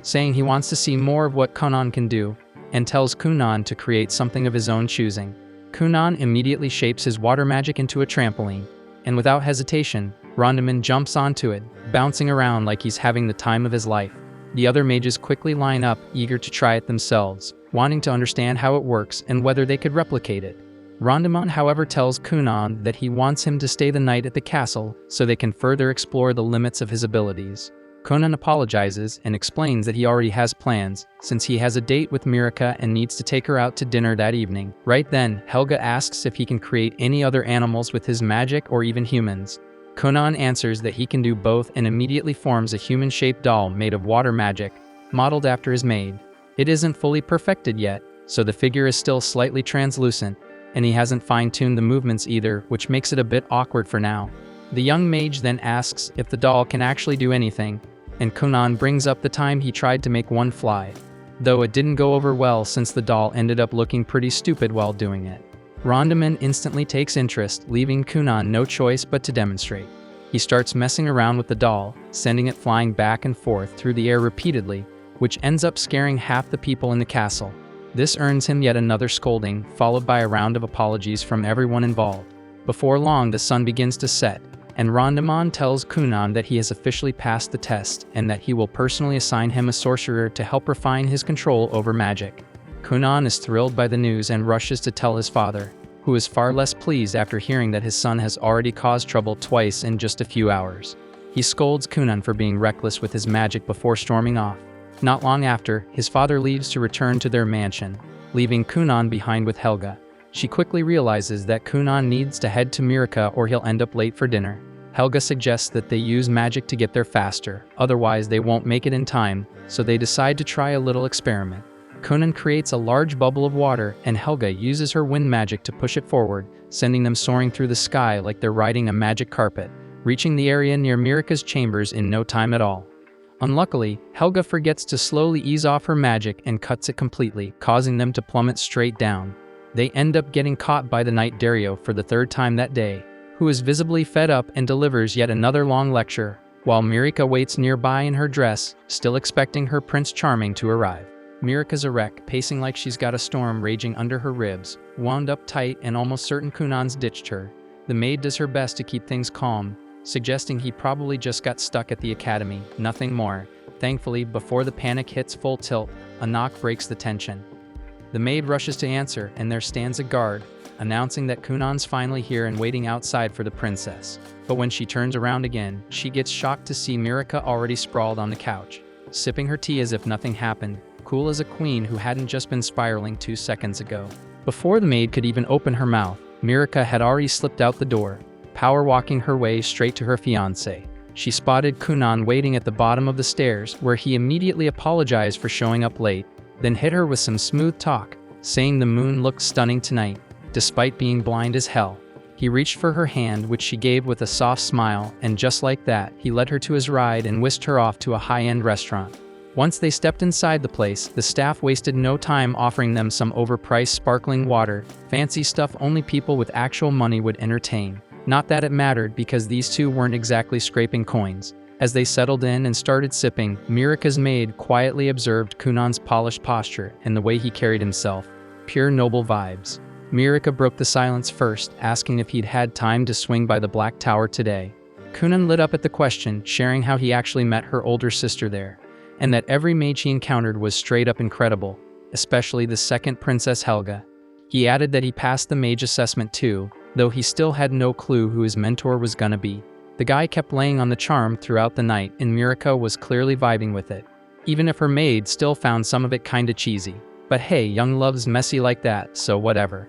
[SPEAKER 1] saying he wants to see more of what Kunan can do, and tells Kunan to create something of his own choosing. Kunan immediately shapes his water magic into a trampoline, and without hesitation, Rondamund jumps onto it, bouncing around like he's having the time of his life. The other mages quickly line up, eager to try it themselves, wanting to understand how it works and whether they could replicate it. Rondamund, however, tells Kunan that he wants him to stay the night at the castle so they can further explore the limits of his abilities. Kunan apologizes and explains that he already has plans, since he has a date with Mirika and needs to take her out to dinner that evening. Right then, Helga asks if he can create any other animals with his magic or even humans. Kunan answers that he can do both and immediately forms a human-shaped doll made of water magic, modeled after his maid. It isn't fully perfected yet, so the figure is still slightly translucent, and he hasn't fine-tuned the movements either, which makes it a bit awkward for now. The young mage then asks if the doll can actually do anything, and Kunan brings up the time he tried to make one fly, though it didn't go over well since the doll ended up looking pretty stupid while doing it. Rondaman instantly takes interest, leaving Kunan no choice but to demonstrate. He starts messing around with the doll, sending it flying back and forth through the air repeatedly, which ends up scaring half the people in the castle. This earns him yet another scolding, followed by a round of apologies from everyone involved. Before long, the sun begins to set, and Rondaman tells Kunan that he has officially passed the test and that he will personally assign him a sorcerer to help refine his control over magic. Kunan is thrilled by the news and rushes to tell his father, who is far less pleased after hearing that his son has already caused trouble twice in just a few hours. He scolds Kunan for being reckless with his magic before storming off. Not long after, his father leaves to return to their mansion, leaving Kunan behind with Helga. She quickly realizes that Kunan needs to head to Mirika or he'll end up late for dinner. Helga suggests that they use magic to get there faster, otherwise they won't make it in time, so they decide to try a little experiment. Kunan creates a large bubble of water, and Helga uses her wind magic to push it forward, sending them soaring through the sky like they're riding a magic carpet, reaching the area near Mirika's chambers in no time at all. Unluckily, Helga forgets to slowly ease off her magic and cuts it completely, causing them to plummet straight down. They end up getting caught by the knight Dario for the third time that day, who is visibly fed up and delivers yet another long lecture, while Mirika waits nearby in her dress, still expecting her Prince Charming to arrive. Mirika's a wreck, pacing like she's got a storm raging under her ribs, wound up tight and almost certain Kunan's ditched her. The maid does her best to keep things calm, suggesting he probably just got stuck at the academy, nothing more. Thankfully, before the panic hits full tilt, a knock breaks the tension. The maid rushes to answer, and there stands a guard, announcing that Kunan's finally here and waiting outside for the princess. But when she turns around again, she gets shocked to see Mirika already sprawled on the couch, sipping her tea as if nothing happened, cool as a queen who hadn't just been spiraling 2 seconds ago. Before the maid could even open her mouth, Mirika had already slipped out the door, power walking her way straight to her fiancé. She spotted Kunan waiting at the bottom of the stairs, where he immediately apologized for showing up late, then hit her with some smooth talk, saying the moon looked stunning tonight, despite being blind as hell. He reached for her hand, which she gave with a soft smile, and just like that, he led her to his ride and whisked her off to a high-end restaurant. Once they stepped inside the place, the staff wasted no time offering them some overpriced sparkling water, fancy stuff only people with actual money would entertain. Not that it mattered, because these two weren't exactly scraping coins. As they settled in and started sipping, Mirika's maid quietly observed Kunan's polished posture and the way he carried himself. Pure noble vibes. Mirika broke the silence first, asking if he'd had time to swing by the Black Tower today. Kunan lit up at the question, sharing how he actually met her older sister there, and that every mage he encountered was straight up incredible, especially the second Princess Helga. He added that he passed the mage assessment too, though he still had no clue who his mentor was gonna be. The guy kept laying on the charm throughout the night, and Mirika was clearly vibing with it, even if her maid still found some of it kinda cheesy. But hey, young love's messy like that, so whatever.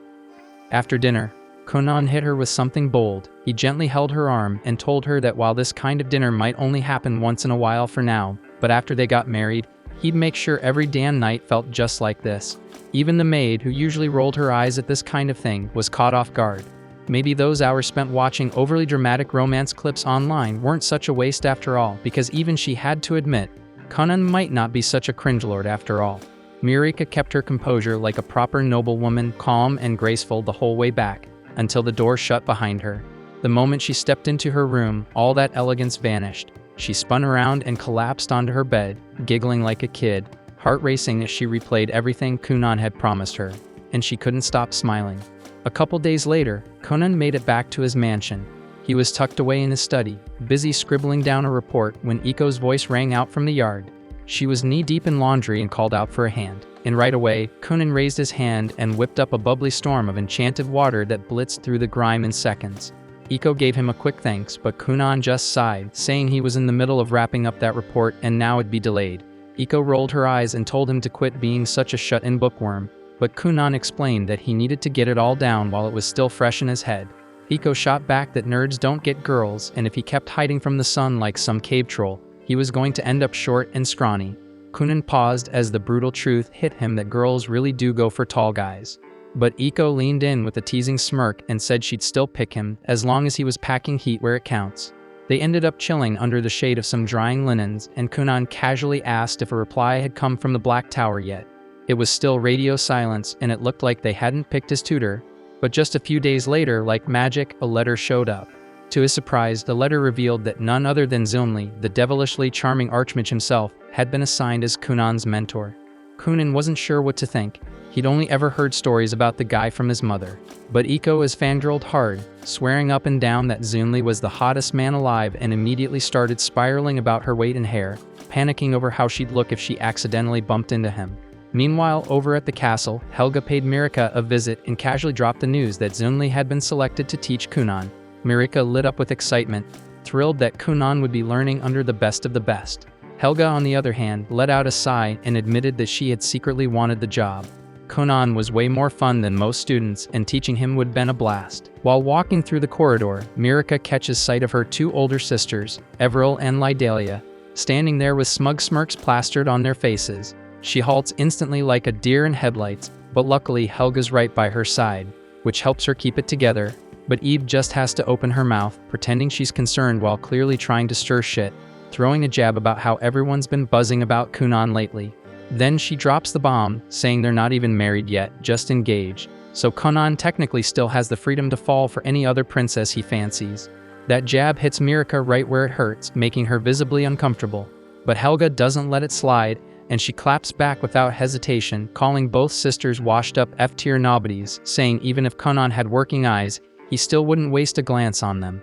[SPEAKER 1] After dinner, Kunan hit her with something bold. He gently held her arm and told her that while this kind of dinner might only happen once in a while for now, but after they got married, he'd make sure every damn night felt just like this. Even the maid, who usually rolled her eyes at this kind of thing, was caught off guard. Maybe those hours spent watching overly dramatic romance clips online weren't such a waste after all, because even she had to admit, Kunan might not be such a cringelord after all. Mirika kept her composure like a proper noblewoman, calm and graceful the whole way back, until the door shut behind her. The moment she stepped into her room, all that elegance vanished. She spun around and collapsed onto her bed, giggling like a kid, heart racing as she replayed everything Kunan had promised her, and she couldn't stop smiling. A couple days later, Kunan made it back to his mansion. He was tucked away in his study, busy scribbling down a report when Iko's voice rang out from the yard. She was knee-deep in laundry and called out for a hand. And right away, Kunan raised his hand and whipped up a bubbly storm of enchanted water that blitzed through the grime in seconds. Iko gave him a quick thanks, but Kunan just sighed, saying he was in the middle of wrapping up that report and now it'd be delayed. Iko rolled her eyes and told him to quit being such a shut-in bookworm, but Kunan explained that he needed to get it all down while it was still fresh in his head. Iko shot back that nerds don't get girls, and if he kept hiding from the sun like some cave troll, he was going to end up short and scrawny. Kunan paused as the brutal truth hit him that girls really do go for tall guys. But Iko leaned in with a teasing smirk and said she'd still pick him as long as he was packing heat where it counts. They ended up chilling under the shade of some drying linens, and Kunan casually asked if a reply had come from the Black Tower yet. It was still radio silence, and it looked like they hadn't picked his tutor. But just a few days later, like magic, a letter showed up. To his surprise, the letter revealed that none other than Zunli, the devilishly charming archmage himself, had been assigned as Kunan's mentor. Kunan wasn't sure what to think. He'd only ever heard stories about the guy from his mother. But Iko is fangirled hard, swearing up and down that Zunli was the hottest man alive, and immediately started spiraling about her weight and hair, panicking over how she'd look if she accidentally bumped into him. Meanwhile, over at the castle, Helga paid Mirika a visit and casually dropped the news that Zunli had been selected to teach Kunan. Mirika lit up with excitement, thrilled that Kunan would be learning under the best of the best. Helga, on the other hand, let out a sigh and admitted that she had secretly wanted the job. Kunan was way more fun than most students, and teaching him would have been a blast. While walking through the corridor, Mirika catches sight of her two older sisters, Everil and Lydalia, standing there with smug smirks plastered on their faces. She halts instantly like a deer in headlights, but luckily Helga's right by her side, which helps her keep it together. But Eve just has to open her mouth, pretending she's concerned while clearly trying to stir shit, throwing a jab about how everyone's been buzzing about Kunan lately. Then she drops the bomb, saying they're not even married yet, just engaged, so Kunan technically still has the freedom to fall for any other princess he fancies. That jab hits Mirika right where it hurts, making her visibly uncomfortable. But Helga doesn't let it slide, and she claps back without hesitation, calling both sisters washed-up F-tier nobodies, saying even if Kunan had working eyes, he still wouldn't waste a glance on them.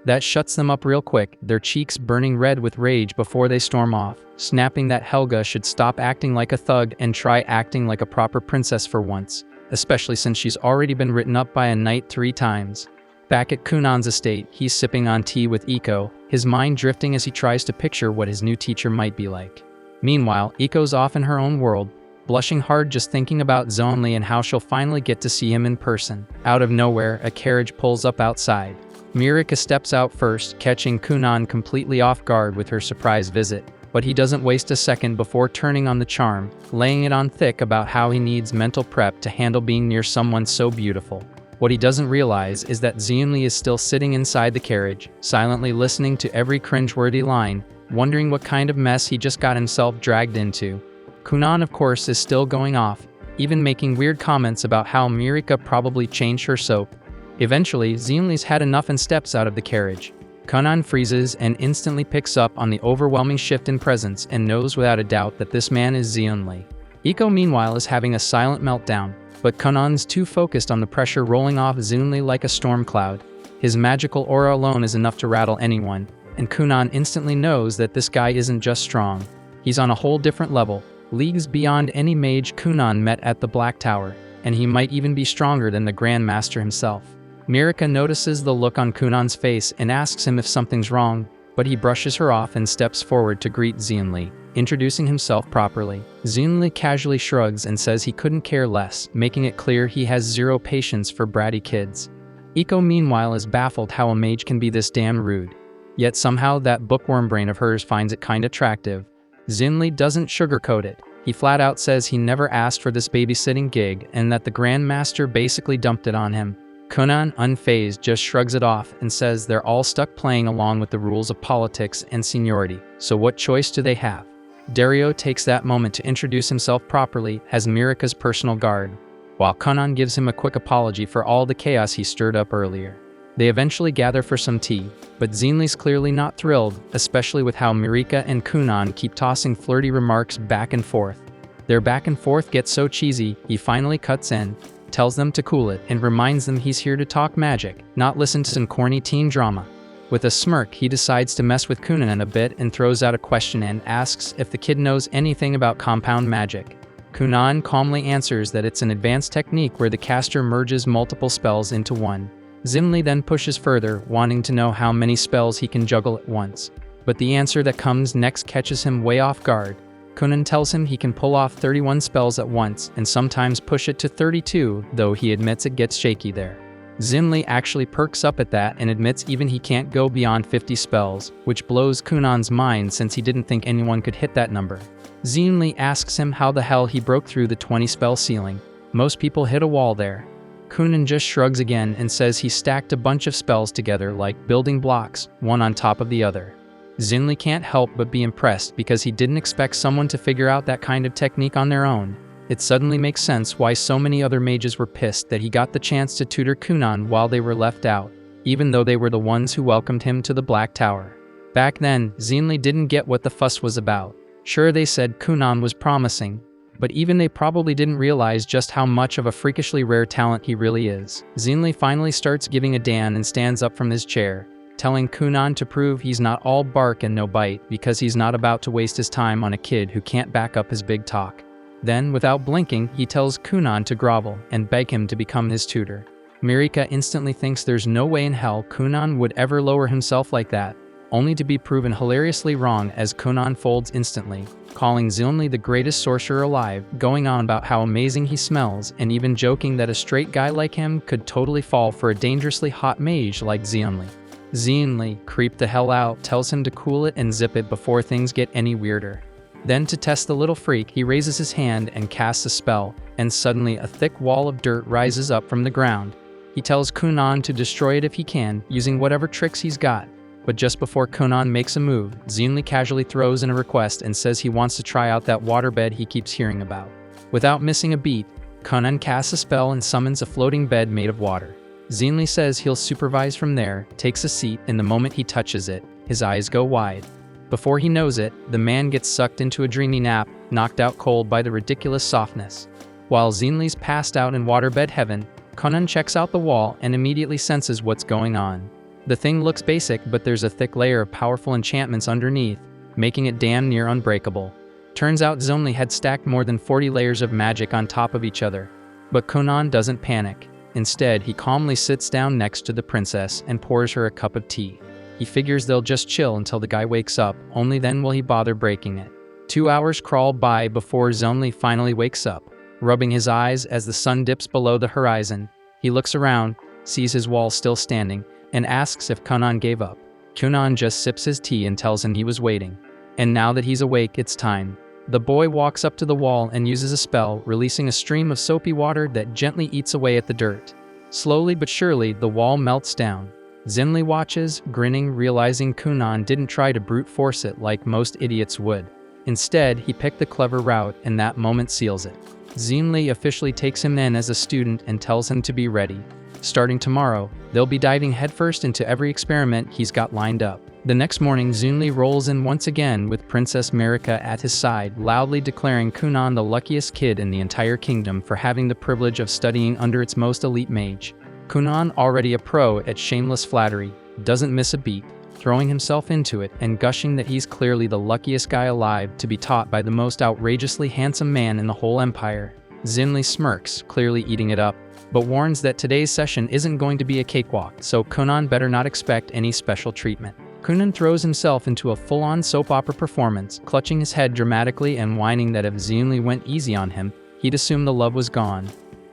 [SPEAKER 1] That shuts them up real quick, their cheeks burning red with rage before they storm off, snapping that Helga should stop acting like a thug and try acting like a proper princess for once, especially since she's already been written up by a knight 3 times. Back at Kunan's estate, he's sipping on tea with Iko, his mind drifting as he tries to picture what his new teacher might be like. Meanwhile, Iko's off in her own world, blushing hard just thinking about Zunli and how she'll finally get to see him in person. Out of nowhere, a carriage pulls up outside. Mirika steps out first, catching Kunan completely off guard with her surprise visit, but he doesn't waste a second before turning on the charm, laying it on thick about how he needs mental prep to handle being near someone so beautiful. What he doesn't realize is that Zunli is still sitting inside the carriage, silently listening to every cringeworthy line, wondering what kind of mess he just got himself dragged into. Kunan, of course, is still going off, even making weird comments about how Mirika probably changed her soap. Eventually, Zunli's had enough and steps out of the carriage. Kunan freezes and instantly picks up on the overwhelming shift in presence and knows without a doubt that this man is Zunli. Iko, meanwhile, is having a silent meltdown, but Kunan's too focused on the pressure rolling off Zunli like a storm cloud. His magical aura alone is enough to rattle anyone, and Kunan instantly knows that this guy isn't just strong. He's on a whole different level, leagues beyond any mage Kunan met at the Black Tower, and he might even be stronger than the Grand Master himself. Mirika notices the look on Kunan's face and asks him if something's wrong, but he brushes her off and steps forward to greet Zunli, introducing himself properly. Zunli casually shrugs and says he couldn't care less, making it clear he has zero patience for bratty kids. Iko, meanwhile, is baffled how a mage can be this damn rude. Yet somehow that bookworm brain of hers finds it kinda attractive. Zunli doesn't sugarcoat it. He flat out says he never asked for this babysitting gig and that the Grand Master basically dumped it on him. Kunan, unfazed, just shrugs it off and says they're all stuck playing along with the rules of politics and seniority, so what choice do they have? Dario takes that moment to introduce himself properly as Mirika's personal guard, while Kunan gives him a quick apology for all the chaos he stirred up earlier. They eventually gather for some tea, but Zunli's clearly not thrilled, especially with how Mirika and Kunan keep tossing flirty remarks back and forth. Their back and forth gets so cheesy, he finally cuts in, tells them to cool it, and reminds them he's here to talk magic, not listen to some corny teen drama. With a smirk, he decides to mess with Kunan a bit and throws out a question and asks if the kid knows anything about compound magic. Kunan calmly answers that it's an advanced technique where the caster merges multiple spells into one. Zunli then pushes further, wanting to know how many spells he can juggle at once. But the answer that comes next catches him way off guard. Kunan tells him he can pull off 31 spells at once and sometimes push it to 32, though he admits it gets shaky there. Zunli actually perks up at that and admits even he can't go beyond 50 spells, which blows Kunan's mind since he didn't think anyone could hit that number. Zunli asks him how the hell he broke through the 20-spell ceiling. Most people hit a wall there. Kunan just shrugs again and says he stacked a bunch of spells together like building blocks, one on top of the other. Zunli can't help but be impressed because he didn't expect someone to figure out that kind of technique on their own. It suddenly makes sense why so many other mages were pissed that he got the chance to tutor Kunan while they were left out, even though they were the ones who welcomed him to the Black Tower. Back then, Zunli didn't get what the fuss was about. Sure, they said Kunan was promising, but even they probably didn't realize just how much of a freakishly rare talent he really is. Zunli finally starts giving a damn and stands up from his chair, telling Kunan to prove he's not all bark and no bite because he's not about to waste his time on a kid who can't back up his big talk. Then, without blinking, he tells Kunan to grovel and beg him to become his tutor. Mirika instantly thinks there's no way in hell Kunan would ever lower himself like that, only to be proven hilariously wrong as Kunan folds instantly, calling Zunli the greatest sorcerer alive, going on about how amazing he smells, and even joking that a straight guy like him could totally fall for a dangerously hot mage like Zunli. Zunli, creeped the hell out, tells him to cool it and zip it before things get any weirder. Then, to test the little freak, he raises his hand and casts a spell, and suddenly a thick wall of dirt rises up from the ground. He tells Kunan to destroy it if he can, using whatever tricks he's got. But just before Kunan makes a move, Zunli casually throws in a request and says he wants to try out that waterbed he keeps hearing about. Without missing a beat, Kunan casts a spell and summons a floating bed made of water. Zunli says he'll supervise from there, takes a seat, and the moment he touches it, his eyes go wide. Before he knows it, the man gets sucked into a dreamy nap, knocked out cold by the ridiculous softness. While Zunli's passed out in waterbed heaven, Kunan checks out the wall and immediately senses what's going on. The thing looks basic, but there's a thick layer of powerful enchantments underneath, making it damn near unbreakable. Turns out Zunli had stacked more than 40 layers of magic on top of each other. But Kunan doesn't panic. Instead, he calmly sits down next to the princess and pours her a cup of tea. He figures they'll just chill until the guy wakes up, only then will he bother breaking it. 2 hours crawl by before Zunli finally wakes up. Rubbing his eyes as the sun dips below the horizon, he looks around, sees his wall still standing, and asks if Kunan gave up. Kunan just sips his tea and tells him he was waiting. And now that he's awake, it's time. The boy walks up to the wall and uses a spell, releasing a stream of soapy water that gently eats away at the dirt. Slowly but surely, the wall melts down. Zunli watches, grinning, realizing Kunan didn't try to brute force it like most idiots would. Instead, he picked the clever route, and that moment seals it. Zunli officially takes him in as a student and tells him to be ready. Starting tomorrow, they'll be diving headfirst into every experiment he's got lined up. The next morning, Zunli rolls in once again with Princess Mirika at his side, loudly declaring Kunan the luckiest kid in the entire kingdom for having the privilege of studying under its most elite mage. Kunan, already a pro at shameless flattery, doesn't miss a beat, throwing himself into it and gushing that he's clearly the luckiest guy alive to be taught by the most outrageously handsome man in the whole empire. Zunli smirks, clearly eating it up, but warns that today's session isn't going to be a cakewalk, so Kunan better not expect any special treatment. Kunan throws himself into a full-on soap opera performance, clutching his head dramatically and whining that if Zunli went easy on him, he'd assume the love was gone.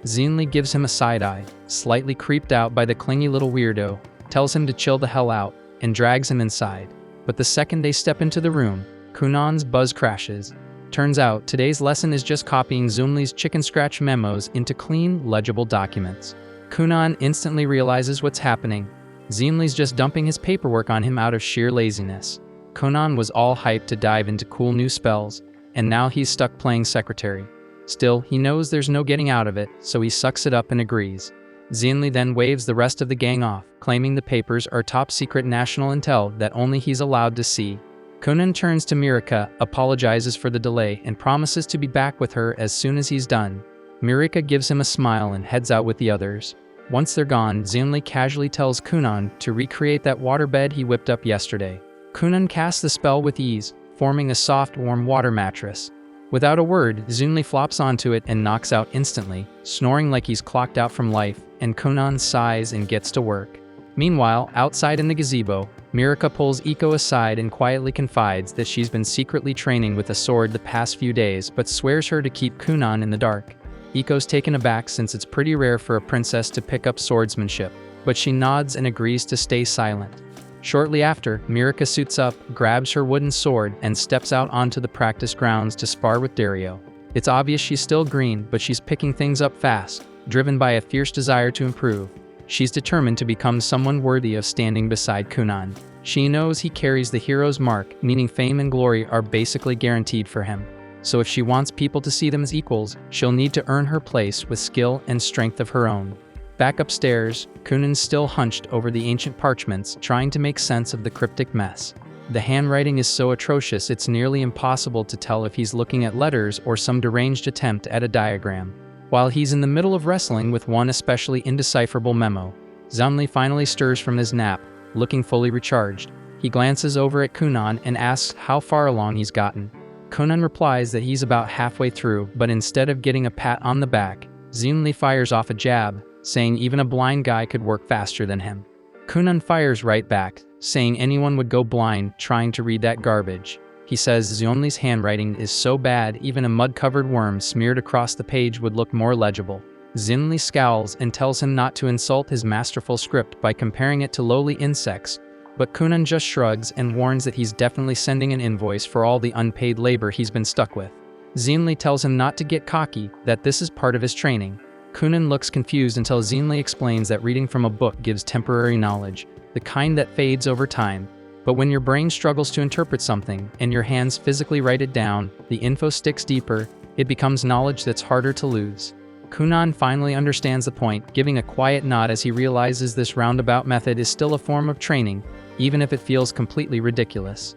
[SPEAKER 1] Zunli gives him a side-eye, slightly creeped out by the clingy little weirdo, tells him to chill the hell out, and drags him inside. But the second they step into the room, Kunan's buzz crashes. Turns out, today's lesson is just copying Zunli's chicken scratch memos into clean, legible documents. Kunan instantly realizes what's happening. Zunli's just dumping his paperwork on him out of sheer laziness. Kunan was all hyped to dive into cool new spells, and now he's stuck playing secretary. Still, he knows there's no getting out of it, so he sucks it up and agrees. Zunli then waves the rest of the gang off, claiming the papers are top-secret national intel that only he's allowed to see. Kunan turns to Mirika, apologizes for the delay, and promises to be back with her as soon as he's done. Mirika gives him a smile and heads out with the others. Once they're gone, Zunli casually tells Kunan to recreate that waterbed he whipped up yesterday. Kunan casts the spell with ease, forming a soft, warm water mattress. Without a word, Zunli flops onto it and knocks out instantly, snoring like he's clocked out from life, and Kunan sighs and gets to work. Meanwhile, outside in the gazebo, Mirika pulls Iko aside and quietly confides that she's been secretly training with a sword the past few days but swears her to keep Kunan in the dark. Iko's taken aback since it's pretty rare for a princess to pick up swordsmanship, but she nods and agrees to stay silent. Shortly after, Mirika suits up, grabs her wooden sword, and steps out onto the practice grounds to spar with Dario. It's obvious she's still green, but she's picking things up fast, driven by a fierce desire to improve. She's determined to become someone worthy of standing beside Kunan. She knows he carries the hero's mark, meaning fame and glory are basically guaranteed for him. So if she wants people to see them as equals, she'll need to earn her place with skill and strength of her own. Back upstairs, Kunan's still hunched over the ancient parchments, trying to make sense of the cryptic mess. The handwriting is so atrocious it's nearly impossible to tell if he's looking at letters or some deranged attempt at a diagram. While he's in the middle of wrestling with one especially indecipherable memo, Zunli finally stirs from his nap, looking fully recharged. He glances over at Kunan and asks how far along he's gotten. Kunan replies that he's about halfway through, but instead of getting a pat on the back, Zunli fires off a jab, saying even a blind guy could work faster than him. Kunan fires right back, saying anyone would go blind trying to read that garbage. He says Zunli's handwriting is so bad even a mud-covered worm smeared across the page would look more legible. Zunli scowls and tells him not to insult his masterful script by comparing it to lowly insects, but Kunan just shrugs and warns that he's definitely sending an invoice for all the unpaid labor he's been stuck with. Zunli tells him not to get cocky, that this is part of his training. Kunan looks confused until Zunli explains that reading from a book gives temporary knowledge, the kind that fades over time. But when your brain struggles to interpret something, and your hands physically write it down, the info sticks deeper, it becomes knowledge that's harder to lose. Kunan finally understands the point, giving a quiet nod as he realizes this roundabout method is still a form of training, even if it feels completely ridiculous.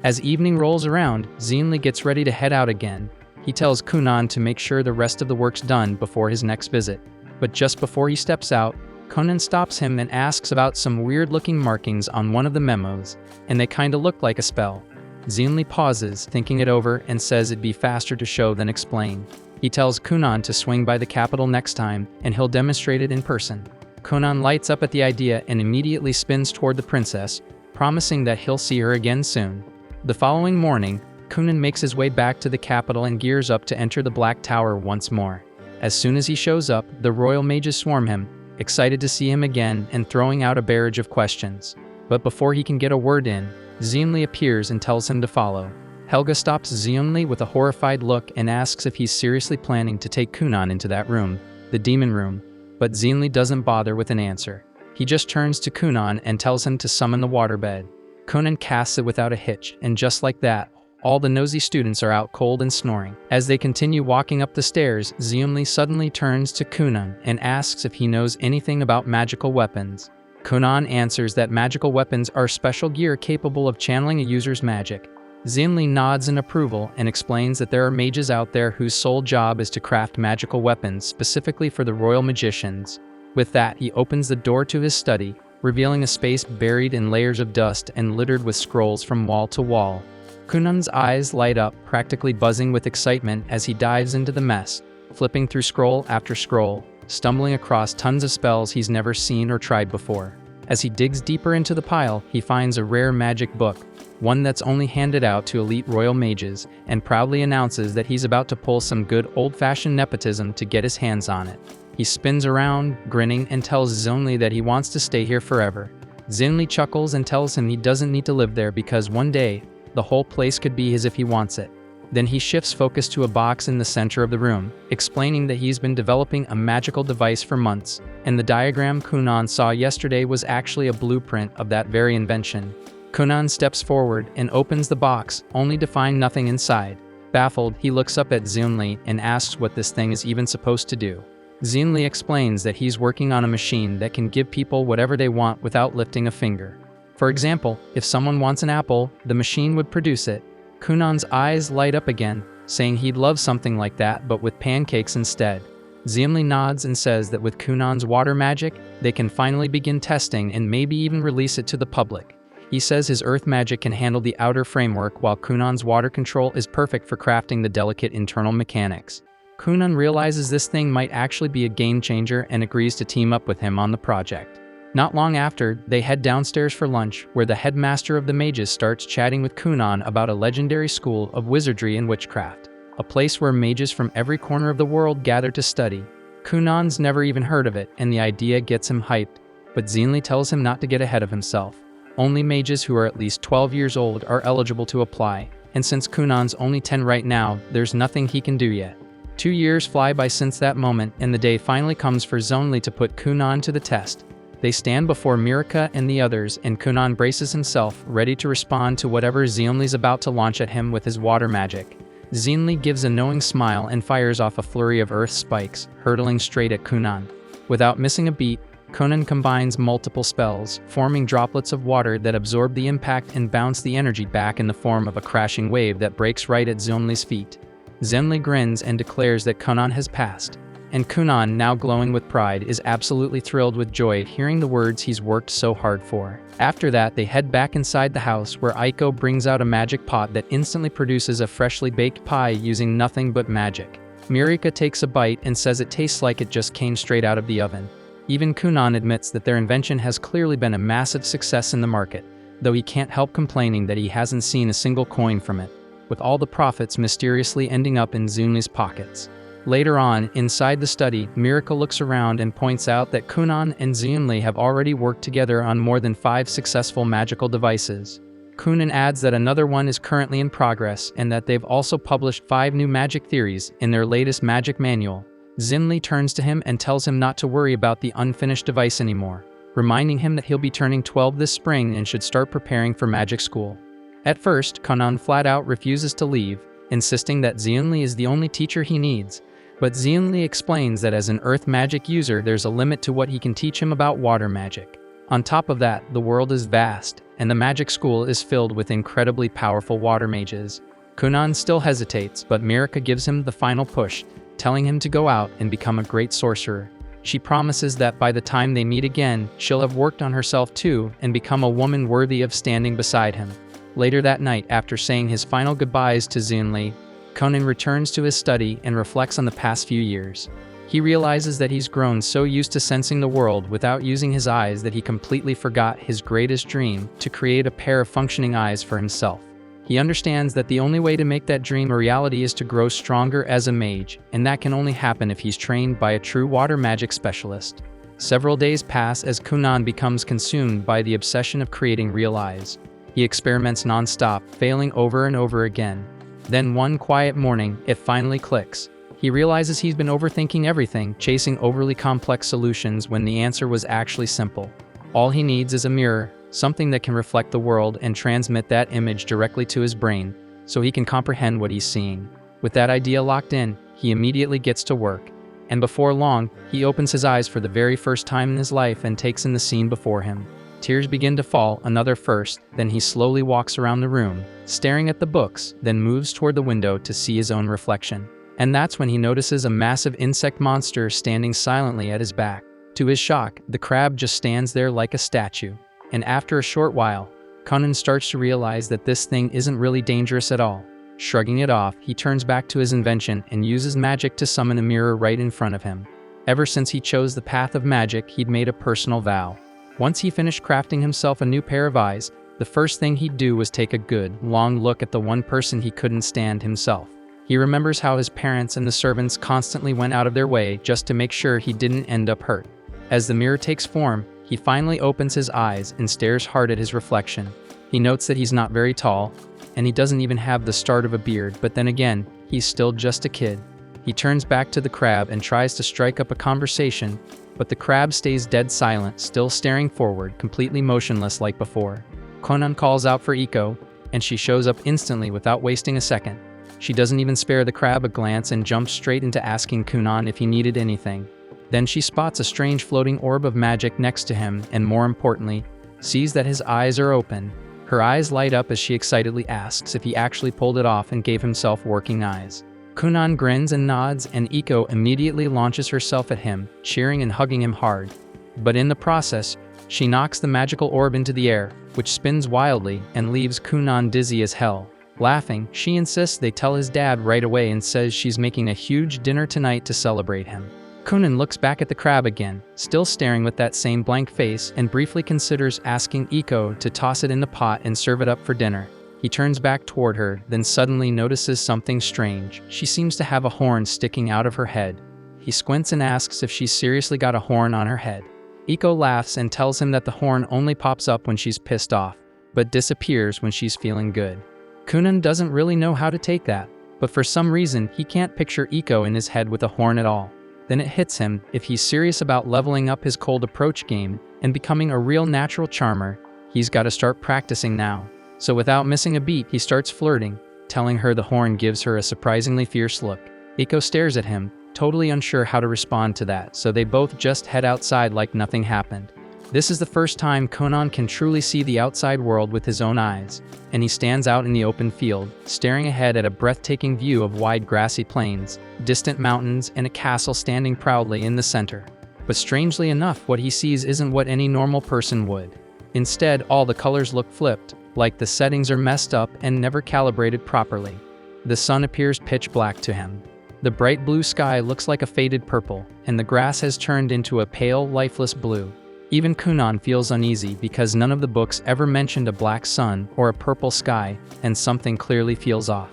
[SPEAKER 1] As evening rolls around, Zunli gets ready to head out again. He tells Kunan to make sure the rest of the work's done before his next visit. But just before he steps out, Kunan stops him and asks about some weird-looking markings on one of the memos, and they kinda look like a spell. Zunli pauses, thinking it over, and says it'd be faster to show than explain. He tells Kunan to swing by the capital next time, and he'll demonstrate it in person. Kunan lights up at the idea and immediately spins toward the princess, promising that he'll see her again soon. The following morning, Kunan makes his way back to the capital and gears up to enter the Black Tower once more. As soon as he shows up, the royal mages swarm him, excited to see him again and throwing out a barrage of questions. But before he can get a word in, Zunli appears and tells him to follow. Helga stops Zunli with a horrified look and asks if he's seriously planning to take Kunan into that room, the demon room, but Zunli doesn't bother with an answer. He just turns to Kunan and tells him to summon the waterbed. Kunan casts it without a hitch, and just like that, all the nosy students are out cold and snoring. As they continue walking up the stairs, Zunli suddenly turns to Kunan and asks if he knows anything about magical weapons. Kunan answers that magical weapons are special gear capable of channeling a user's magic. Zunli nods in approval and explains that there are mages out there whose sole job is to craft magical weapons specifically for the royal magicians. With that, he opens the door to his study, revealing a space buried in layers of dust and littered with scrolls from wall to wall. Kunan's eyes light up, practically buzzing with excitement as he dives into the mess, flipping through scroll after scroll, stumbling across tons of spells he's never seen or tried before. As he digs deeper into the pile, he finds a rare magic book, one that's only handed out to elite royal mages, and proudly announces that he's about to pull some good old-fashioned nepotism to get his hands on it. He spins around, grinning, and tells Zunli that he wants to stay here forever. Zunli chuckles and tells him he doesn't need to live there because one day, the whole place could be his if he wants it. Then he shifts focus to a box in the center of the room, explaining that he's been developing a magical device for months, and the diagram Kunan saw yesterday was actually a blueprint of that very invention. Kunan steps forward and opens the box, only to find nothing inside. Baffled, he looks up at Zunli and asks what this thing is even supposed to do. Zunli explains that he's working on a machine that can give people whatever they want without lifting a finger. For example, if someone wants an apple, the machine would produce it. Kunan's eyes light up again, saying he'd love something like that but with pancakes instead. Zunli nods and says that with Kunan's water magic, they can finally begin testing and maybe even release it to the public. He says his earth magic can handle the outer framework while Kunan's water control is perfect for crafting the delicate internal mechanics. Kunan realizes this thing might actually be a game changer and agrees to team up with him on the project. Not long after, they head downstairs for lunch, where the headmaster of the mages starts chatting with Kunan about a legendary school of wizardry and witchcraft, a place where mages from every corner of the world gather to study. Kunan's never even heard of it, and the idea gets him hyped, but Zunli tells him not to get ahead of himself. Only mages who are at least 12 years old are eligible to apply, and since Kunan's only 10 right now, there's nothing he can do yet. 2 years fly by since that moment, and the day finally comes for Zonli to put Kunan to the test. They stand before Mirika and the others, and Kunan braces himself, ready to respond to whatever Zonli's about to launch at him with his water magic. Zonli gives a knowing smile and fires off a flurry of earth spikes, hurtling straight at Kunan. Without missing a beat, Kunan combines multiple spells, forming droplets of water that absorb the impact and bounce the energy back in the form of a crashing wave that breaks right at Zonli's feet. Zonli grins and declares that Kunan has passed. And Kunan, now glowing with pride, is absolutely thrilled with joy hearing the words he's worked so hard for. After that, they head back inside the house where Aiko brings out a magic pot that instantly produces a freshly baked pie using nothing but magic. Mirika takes a bite and says it tastes like it just came straight out of the oven. Even Kunan admits that their invention has clearly been a massive success in the market, though he can't help complaining that he hasn't seen a single coin from it, with all the profits mysteriously ending up in Zonli's pockets. Later on, inside the study, Mirika looks around and points out that Kunan and Zonli have already worked together on more than 5 successful magical devices. Kunan adds that another one is currently in progress and that they've also published 5 new magic theories in their latest magic manual. Zonli turns to him and tells him not to worry about the unfinished device anymore, reminding him that he'll be turning 12 this spring and should start preparing for magic school. At first, Kunan flat out refuses to leave, insisting that Zonli is the only teacher he needs, but Zonli explains that as an earth magic user there's a limit to what he can teach him about water magic. On top of that, the world is vast, and the magic school is filled with incredibly powerful water mages. Kunan still hesitates, but Mirika gives him the final push, telling him to go out and become a great sorcerer. She promises that by the time they meet again, she'll have worked on herself too and become a woman worthy of standing beside him. Later that night, after saying his final goodbyes to Zonli, Kunan returns to his study and reflects on the past few years. He realizes that he's grown so used to sensing the world without using his eyes that he completely forgot his greatest dream, to create a pair of functioning eyes for himself. He understands that the only way to make that dream a reality is to grow stronger as a mage, and that can only happen if he's trained by a true water magic specialist. Several days pass as Kunan becomes consumed by the obsession of creating real eyes. He experiments non-stop, failing over and over again. Then one quiet morning, it finally clicks. He realizes he's been overthinking everything, chasing overly complex solutions when the answer was actually simple. All he needs is a mirror, something that can reflect the world and transmit that image directly to his brain, so he can comprehend what he's seeing. With that idea locked in, he immediately gets to work. And before long, he opens his eyes for the very first time in his life and takes in the scene before him. Tears begin to fall, another first, then he slowly walks around the room, staring at the books, then moves toward the window to see his own reflection. And that's when he notices a massive insect monster standing silently at his back. To his shock, the crab just stands there like a statue. And after a short while, Kunan starts to realize that this thing isn't really dangerous at all. Shrugging it off, he turns back to his invention and uses magic to summon a mirror right in front of him. Ever since he chose the path of magic, he'd made a personal vow. Once he finished crafting himself a new pair of eyes, the first thing he'd do was take a good, long look at the one person he couldn't stand himself. He remembers how his parents and the servants constantly went out of their way just to make sure he didn't end up hurt. As the mirror takes form, he finally opens his eyes and stares hard at his reflection. He notes that he's not very tall, and he doesn't even have the start of a beard, but then again, he's still just a kid. He turns back to the crab and tries to strike up a conversation, but the crab stays dead silent, still staring forward, completely motionless like before. Kunan calls out for Iko, and she shows up instantly without wasting a second. She doesn't even spare the crab a glance and jumps straight into asking Kunan if he needed anything. Then she spots a strange floating orb of magic next to him and, more importantly, sees that his eyes are open. Her eyes light up as she excitedly asks if he actually pulled it off and gave himself working eyes. Kunan grins and nods, and Iko immediately launches herself at him, cheering and hugging him hard. But in the process, she knocks the magical orb into the air, which spins wildly and leaves Kunan dizzy as hell. Laughing, she insists they tell his dad right away and says she's making a huge dinner tonight to celebrate him. Kunan looks back at the crab again, still staring with that same blank face, and briefly considers asking Iko to toss it in the pot and serve it up for dinner. He turns back toward her, then suddenly notices something strange. She seems to have a horn sticking out of her head. He squints and asks if she's seriously got a horn on her head. Iko laughs and tells him that the horn only pops up when she's pissed off, but disappears when she's feeling good. Kunan doesn't really know how to take that, but for some reason he can't picture Iko in his head with a horn at all. Then it hits him, if he's serious about leveling up his cold approach game and becoming a real natural charmer, he's got to start practicing now. So without missing a beat, he starts flirting, telling her the horn gives her a surprisingly fierce look. Iko stares at him, totally unsure how to respond to that, so they both just head outside like nothing happened. This is the first time Conan can truly see the outside world with his own eyes, and he stands out in the open field, staring ahead at a breathtaking view of wide grassy plains, distant mountains, and a castle standing proudly in the center. But strangely enough, what he sees isn't what any normal person would. Instead, all the colors look flipped, like the settings are messed up and never calibrated properly. The sun appears pitch black to him. The bright blue sky looks like a faded purple, and the grass has turned into a pale, lifeless blue. Even Kunan feels uneasy because none of the books ever mentioned a black sun or a purple sky, and something clearly feels off.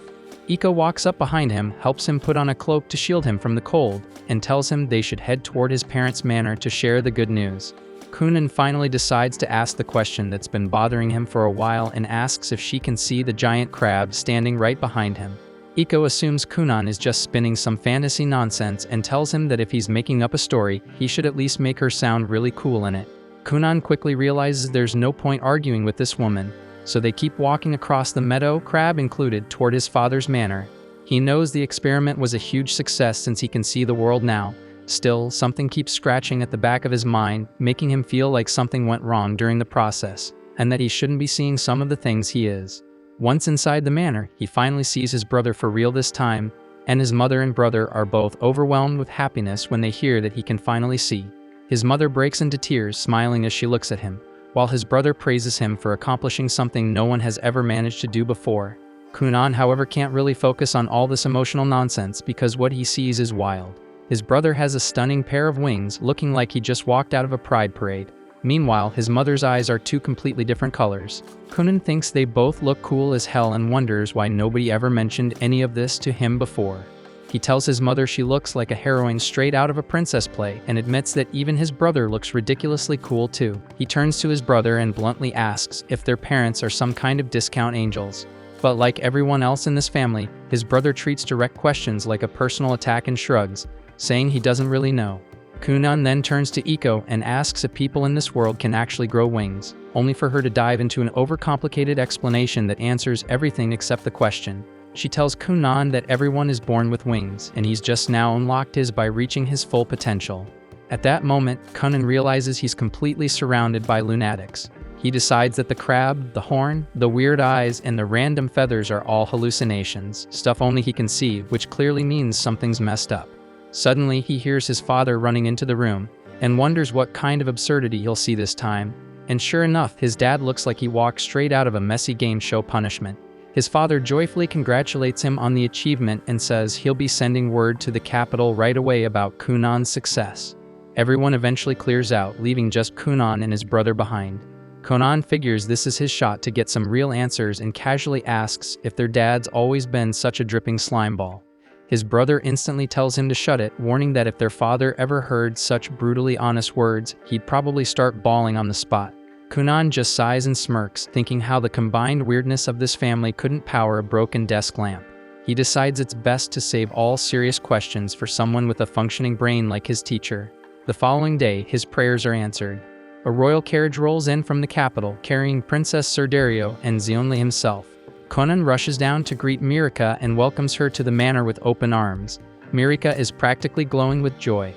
[SPEAKER 1] Iko walks up behind him, helps him put on a cloak to shield him from the cold, and tells him they should head toward his parents' manor to share the good news. Kunan finally decides to ask the question that's been bothering him for a while and asks if she can see the giant crab standing right behind him. Iko assumes Kunan is just spinning some fantasy nonsense and tells him that if he's making up a story, he should at least make her sound really cool in it. Kunan quickly realizes there's no point arguing with this woman, so they keep walking across the meadow, crab included, toward his father's manor. He knows the experiment was a huge success since he can see the world now. Still, something keeps scratching at the back of his mind, making him feel like something went wrong during the process, and that he shouldn't be seeing some of the things he is. Once inside the manor, he finally sees his brother for real this time, and his mother and brother are both overwhelmed with happiness when they hear that he can finally see. His mother breaks into tears, smiling as she looks at him, while his brother praises him for accomplishing something no one has ever managed to do before. Kunan, however, can't really focus on all this emotional nonsense because what he sees is wild. His brother has a stunning pair of wings, looking like he just walked out of a pride parade. Meanwhile, his mother's eyes are two completely different colors. Kunan thinks they both look cool as hell and wonders why nobody ever mentioned any of this to him before. He tells his mother she looks like a heroine straight out of a princess play and admits that even his brother looks ridiculously cool too. He turns to his brother and bluntly asks if their parents are some kind of discount angels. But like everyone else in this family, his brother treats direct questions like a personal attack and shrugs, saying he doesn't really know. Kunan then turns to Iko and asks if people in this world can actually grow wings, only for her to dive into an overcomplicated explanation that answers everything except the question. She tells Kunan that everyone is born with wings, and he's just now unlocked his by reaching his full potential. At that moment, Kunan realizes he's completely surrounded by lunatics. He decides that the crab, the horn, the weird eyes, and the random feathers are all hallucinations, stuff only he can see, which clearly means something's messed up. Suddenly, he hears his father running into the room, and wonders what kind of absurdity he'll see this time. And sure enough, his dad looks like he walked straight out of a messy game show punishment. His father joyfully congratulates him on the achievement and says he'll be sending word to the capital right away about Kunan's success. Everyone eventually clears out, leaving just Kunan and his brother behind. Kunan figures this is his shot to get some real answers and casually asks if their dad's always been such a dripping slime ball. His brother instantly tells him to shut it, warning that if their father ever heard such brutally honest words, he'd probably start bawling on the spot. Kunan just sighs and smirks, thinking how the combined weirdness of this family couldn't power a broken desk lamp. He decides it's best to save all serious questions for someone with a functioning brain like his teacher. The following day, his prayers are answered. A royal carriage rolls in from the capital, carrying Princess Serdario and Xionli himself. Conan rushes down to greet Mirika and welcomes her to the manor with open arms. Mirika is practically glowing with joy.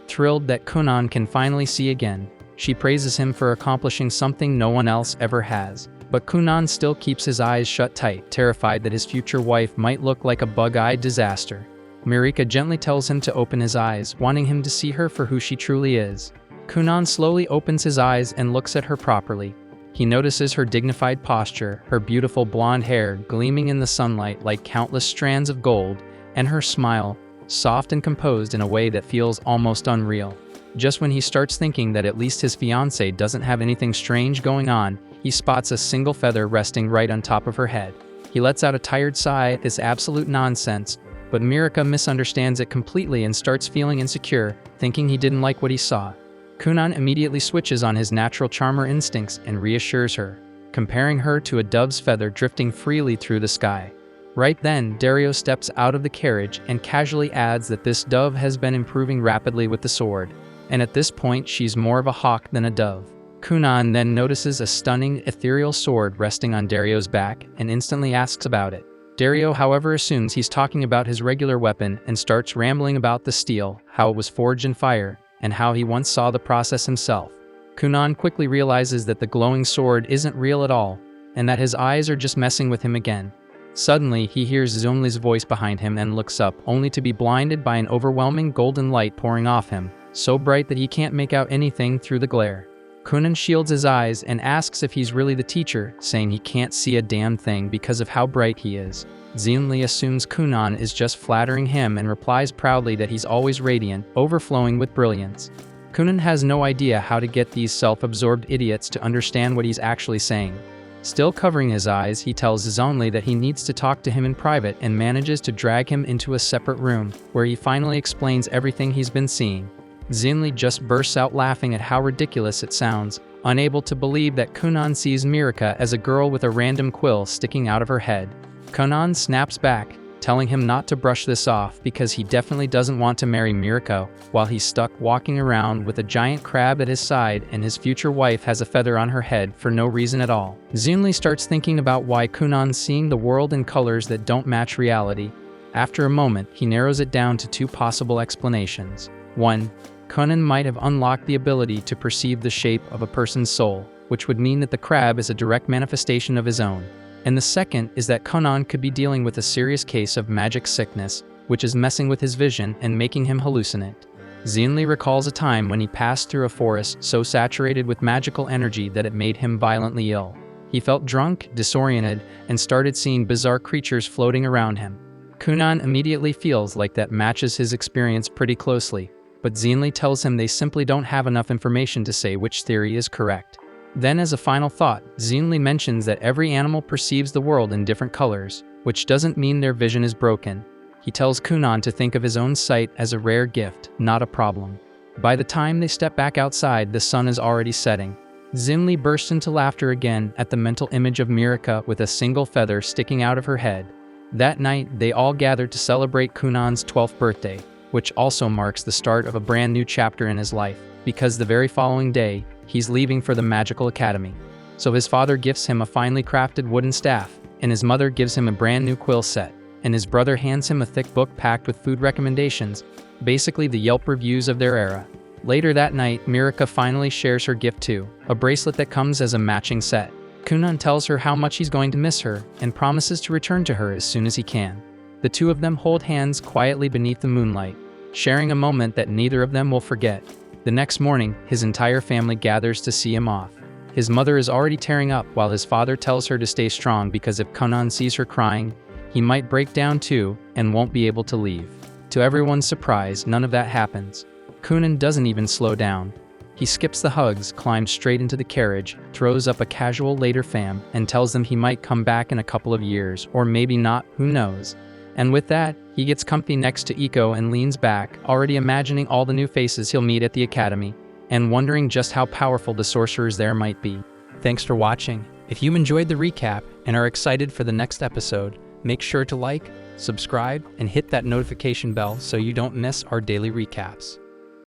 [SPEAKER 1] Thrilled that Conan can finally see again, she praises him for accomplishing something no one else ever has. But Conan still keeps his eyes shut tight, terrified that his future wife might look like a bug-eyed disaster. Mirika gently tells him to open his eyes, wanting him to see her for who she truly is. Conan slowly opens his eyes and looks at her properly. He notices her dignified posture, her beautiful blonde hair gleaming in the sunlight like countless strands of gold, and her smile, soft and composed in a way that feels almost unreal. Just when he starts thinking that at least his fiancée doesn't have anything strange going on, he spots a single feather resting right on top of her head. He lets out a tired sigh at this absolute nonsense, but Mirika misunderstands it completely and starts feeling insecure, thinking he didn't like what he saw. Kunan immediately switches on his natural charmer instincts and reassures her, comparing her to a dove's feather drifting freely through the sky. Right then, Dario steps out of the carriage and casually adds that this dove has been improving rapidly with the sword, and at this point she's more of a hawk than a dove. Kunan then notices a stunning, ethereal sword resting on Dario's back and instantly asks about it. Dario, however, assumes he's talking about his regular weapon and starts rambling about the steel, how it was forged in fire, and how he once saw the process himself. Kunan quickly realizes that the glowing sword isn't real at all, and that his eyes are just messing with him again. Suddenly, he hears Zunli's voice behind him and looks up, only to be blinded by an overwhelming golden light pouring off him, so bright that he can't make out anything through the glare. Kunan shields his eyes and asks if he's really the teacher, saying he can't see a damn thing because of how bright he is. Zunli assumes Kunan is just flattering him and replies proudly that he's always radiant, overflowing with brilliance. Kunan has no idea how to get these self-absorbed idiots to understand what he's actually saying. Still covering his eyes, he tells Zunli that he needs to talk to him in private and manages to drag him into a separate room, where he finally explains everything he's been seeing. Zunli just bursts out laughing at how ridiculous it sounds, unable to believe that Kunan sees Mirika as a girl with a random quill sticking out of her head. Kunan snaps back, telling him not to brush this off because he definitely doesn't want to marry Mirika while he's stuck walking around with a giant crab at his side and his future wife has a feather on her head for no reason at all. Zunli starts thinking about why Kunan's seeing the world in colors that don't match reality. After a moment, he narrows it down to two possible explanations. 1. Kunan might have unlocked the ability to perceive the shape of a person's soul, which would mean that the crab is a direct manifestation of his own. And the second is that Kunan could be dealing with a serious case of magic sickness, which is messing with his vision and making him hallucinate. Zunli recalls a time when he passed through a forest so saturated with magical energy that it made him violently ill. He felt drunk, disoriented, and started seeing bizarre creatures floating around him. Kunan immediately feels like that matches his experience pretty closely, but Zunli tells him they simply don't have enough information to say which theory is correct. Then, as a final thought, Zunli mentions that every animal perceives the world in different colors, which doesn't mean their vision is broken. He tells Kunan to think of his own sight as a rare gift, not a problem. By the time they step back outside, the sun is already setting. Zunli bursts into laughter again at the mental image of Mirika with a single feather sticking out of her head. That night, they all gather to celebrate Kunan's 12th birthday, which also marks the start of a brand new chapter in his life, because the very following day, he's leaving for the magical academy. So his father gifts him a finely crafted wooden staff, and his mother gives him a brand new quill set, and his brother hands him a thick book packed with food recommendations, basically the Yelp reviews of their era. Later that night, Mirika finally shares her gift too, a bracelet that comes as a matching set. Kunan tells her how much he's going to miss her, and promises to return to her as soon as he can. The two of them hold hands quietly beneath the moonlight, sharing a moment that neither of them will forget. The next morning, his entire family gathers to see him off. His mother is already tearing up while his father tells her to stay strong because if Kunan sees her crying, he might break down too and won't be able to leave. To everyone's surprise, none of that happens. Kunan doesn't even slow down. He skips the hugs, climbs straight into the carriage, throws up a casual later fam, and tells them he might come back in a couple of years, or maybe not, who knows. And with that, he gets comfy next to Iko and leans back, already imagining all the new faces he'll meet at the academy, and wondering just how powerful the sorcerers there might be. Thanks for watching. If you enjoyed the recap and are excited for the next episode, make sure to like, subscribe, and hit that notification bell so you don't miss our daily recaps.